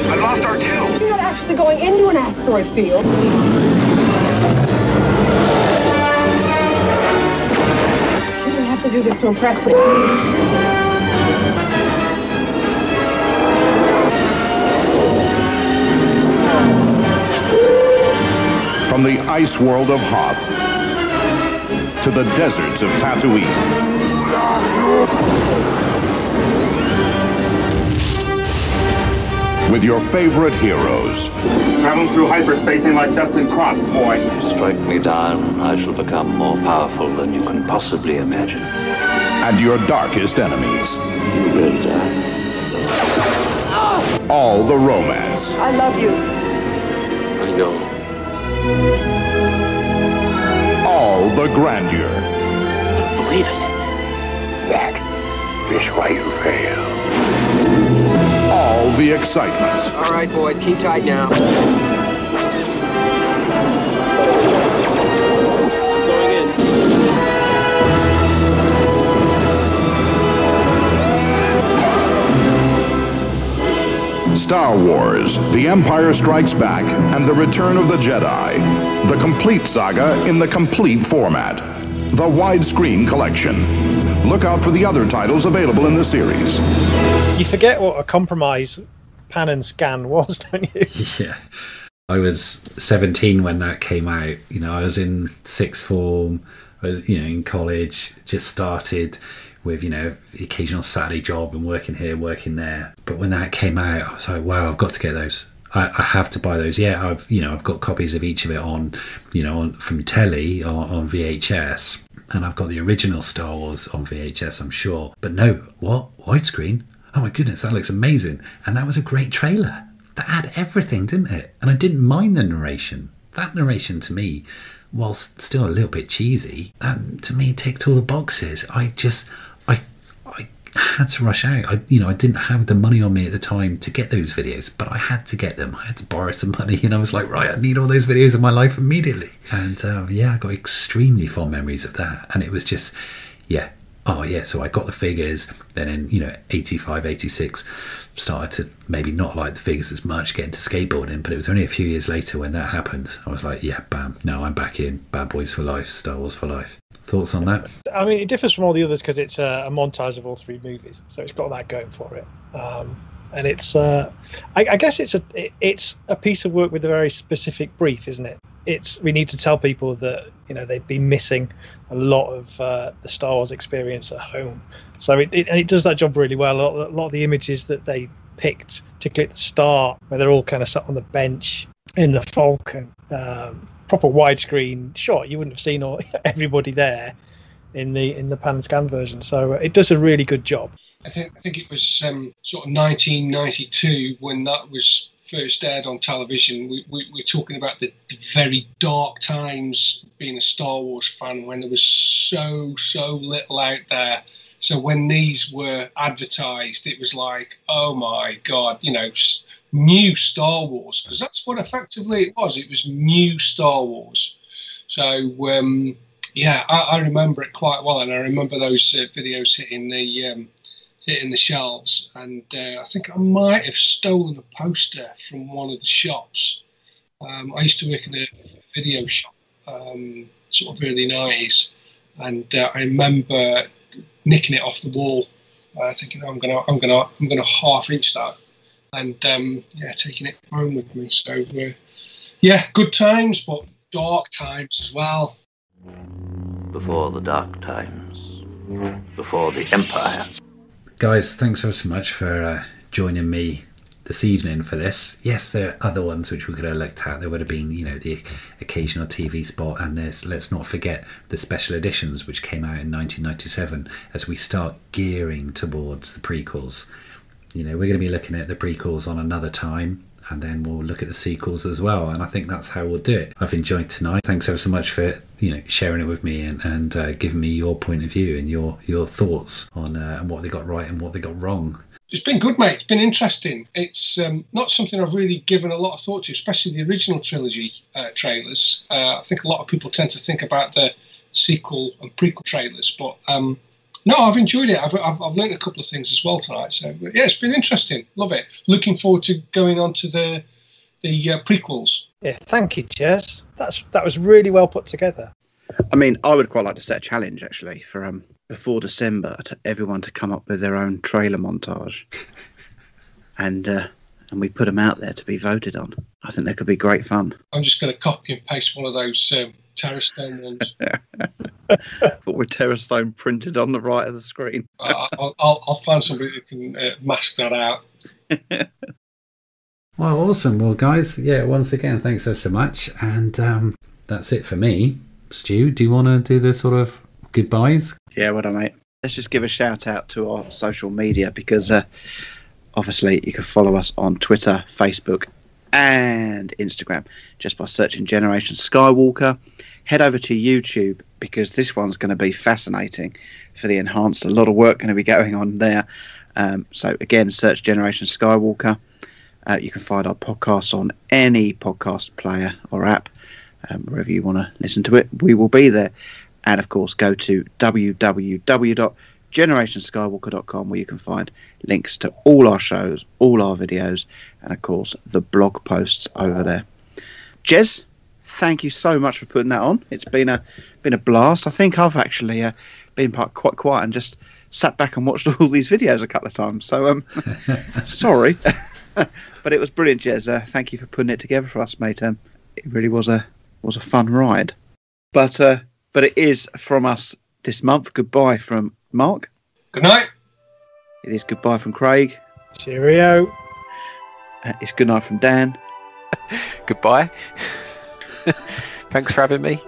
I lost R2. You're not actually going into an asteroid field. You didn't have to do this to impress me. From the ice world of Hoth to the deserts of Tatooine. With your favorite heroes. Traveling through hyperspace ain't like dusting crops, boy. You strike me down, I shall become more powerful than you can possibly imagine. And your darkest enemies. You will die. All the romance. I love you. I know. All the grandeur. Believe it. That is why you fail. All the excitement. All right, boys, keep tight now. Going in. Star Wars, The Empire Strikes Back, and The Return of the Jedi. The complete saga in the complete format. The widescreen collection. Look out for the other titles available in the series. You forget what a compromise pan and scan was, don't you? Yeah. I was 17 when that came out. You know, I was in sixth form. I was, you know, in college, just started with, you know, the occasional Saturday job and working here, working there. But when that came out, I was like, wow, I've got to get those. I have to buy those. Yeah, I've got copies of each of it on, you know, from telly on VHS, and I've got the original Star Wars on VHS, I'm sure. But no, what? Widescreen? Oh my goodness, that looks amazing. And that was a great trailer. That had everything, didn't it? And I didn't mind the narration. That narration to me, whilst still a little bit cheesy, to me ticked all the boxes. I had to rush out. I didn't have the money on me at the time to get those videos, but I had to get them. I had to borrow some money, and I was like, right, I need all those videos in my life immediately. And I got extremely fond memories of that. And it was just, so I got the figures. Then in 85, 86, started to maybe not like the figures as much, get into skateboarding. But it was only a few years later when that happened. I was like, yeah, bam, no, I'm back in. Bad Boys for Life, Star Wars for Life. Thoughts on that? I mean, it differs from all the others because it's a montage of all three movies, so it's got that going for it. And it's, I guess it's a piece of work with a very specific brief, isn't it? We need to tell people that, you know, they've been missing a lot of the Star Wars experience at home. So it does that job really well. A lot of the images that they picked, particularly at the start, where they're all kind of sat on the bench in the Falcon, proper widescreen shot. You wouldn't have seen everybody there in the pan and scan version. So it does a really good job. I think it was sort of 1992 when that was first aired on television. We're talking about the very dark times being a Star Wars fan, when there was so little out there. So when these were advertised, it was like, oh my God, you know, new Star Wars, because that's what effectively it was. It was new Star Wars. So I remember it quite well, and I remember those videos hitting the shelves. And I think I might have stolen a poster from one of the shops. I used to work in a video shop, sort of early 90s, and I remember nicking it off the wall, thinking, I'm gonna half-inch that. And taking it home with me. So good times, but dark times as well. Before the dark times, before the Empire. Guys, thanks so much for joining me this evening for this. Yes, there are other ones which we could have looked at. There would have been, you know, the occasional TV spot, and let's not forget the special editions which came out in 1997 as we start gearing towards the prequels. You know, we're going to be looking at the prequels on another time, and then we'll look at the sequels as well. And I think that's how we'll do it. I've enjoyed tonight. Thanks ever so much for, you know, sharing it with me and giving me your point of view and your thoughts on what they got right and what they got wrong. It's been good, mate. It's been interesting. It's not something I've really given a lot of thought to, especially the original trilogy trailers. I think a lot of people tend to think about the sequel and prequel trailers, but no, I've enjoyed it. I've learned a couple of things as well tonight. So yeah, it's been interesting. Love it. Looking forward to going on to the prequels. Yeah, thank you, Jez. That was really well put together. I mean, I would quite like to set a challenge actually for before December to everyone to come up with their own trailer montage, and we put them out there to be voted on. I think that could be great fun. I'm just going to copy and paste one of those Terra Stone ones. But with Terra Stone printed on the right of the screen. I'll find somebody who can mask that out. Well, awesome. Well, guys, yeah, once again, thanks so much. And that's it for me. Stu, do you want to do the sort of goodbyes? Yeah, what mate. Let's just give a shout out to our social media, because obviously you can follow us on Twitter, Facebook and Instagram just by searching Generation Skywalker. Head over to YouTube, because this one's going to be fascinating for the enhanced. A lot of work going to be going on there. So again, search Generation Skywalker. You can find our podcasts on any podcast player or app. Wherever you want to listen to it, we will be there. And of course, go to www.generation GenerationSkywalker.com, where you can find links to all our shows, all our videos, and of course the blog posts over there. Jez, thank you so much for putting that on. It's been a blast. I think I've actually been quite quiet and just sat back and watched all these videos a couple of times. So sorry, but it was brilliant, Jez. Thank you for putting it together for us, mate. It really was a fun ride. But it is from us this month. Goodbye from Mark. Good night. It is goodbye from Craig. Cheerio. It's good night from Dan. Goodbye. Thanks for having me.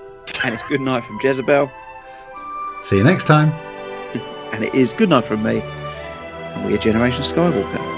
And it's good night from Jezebel. See you next time. And it is good night from me. And we are Generation Skywalker.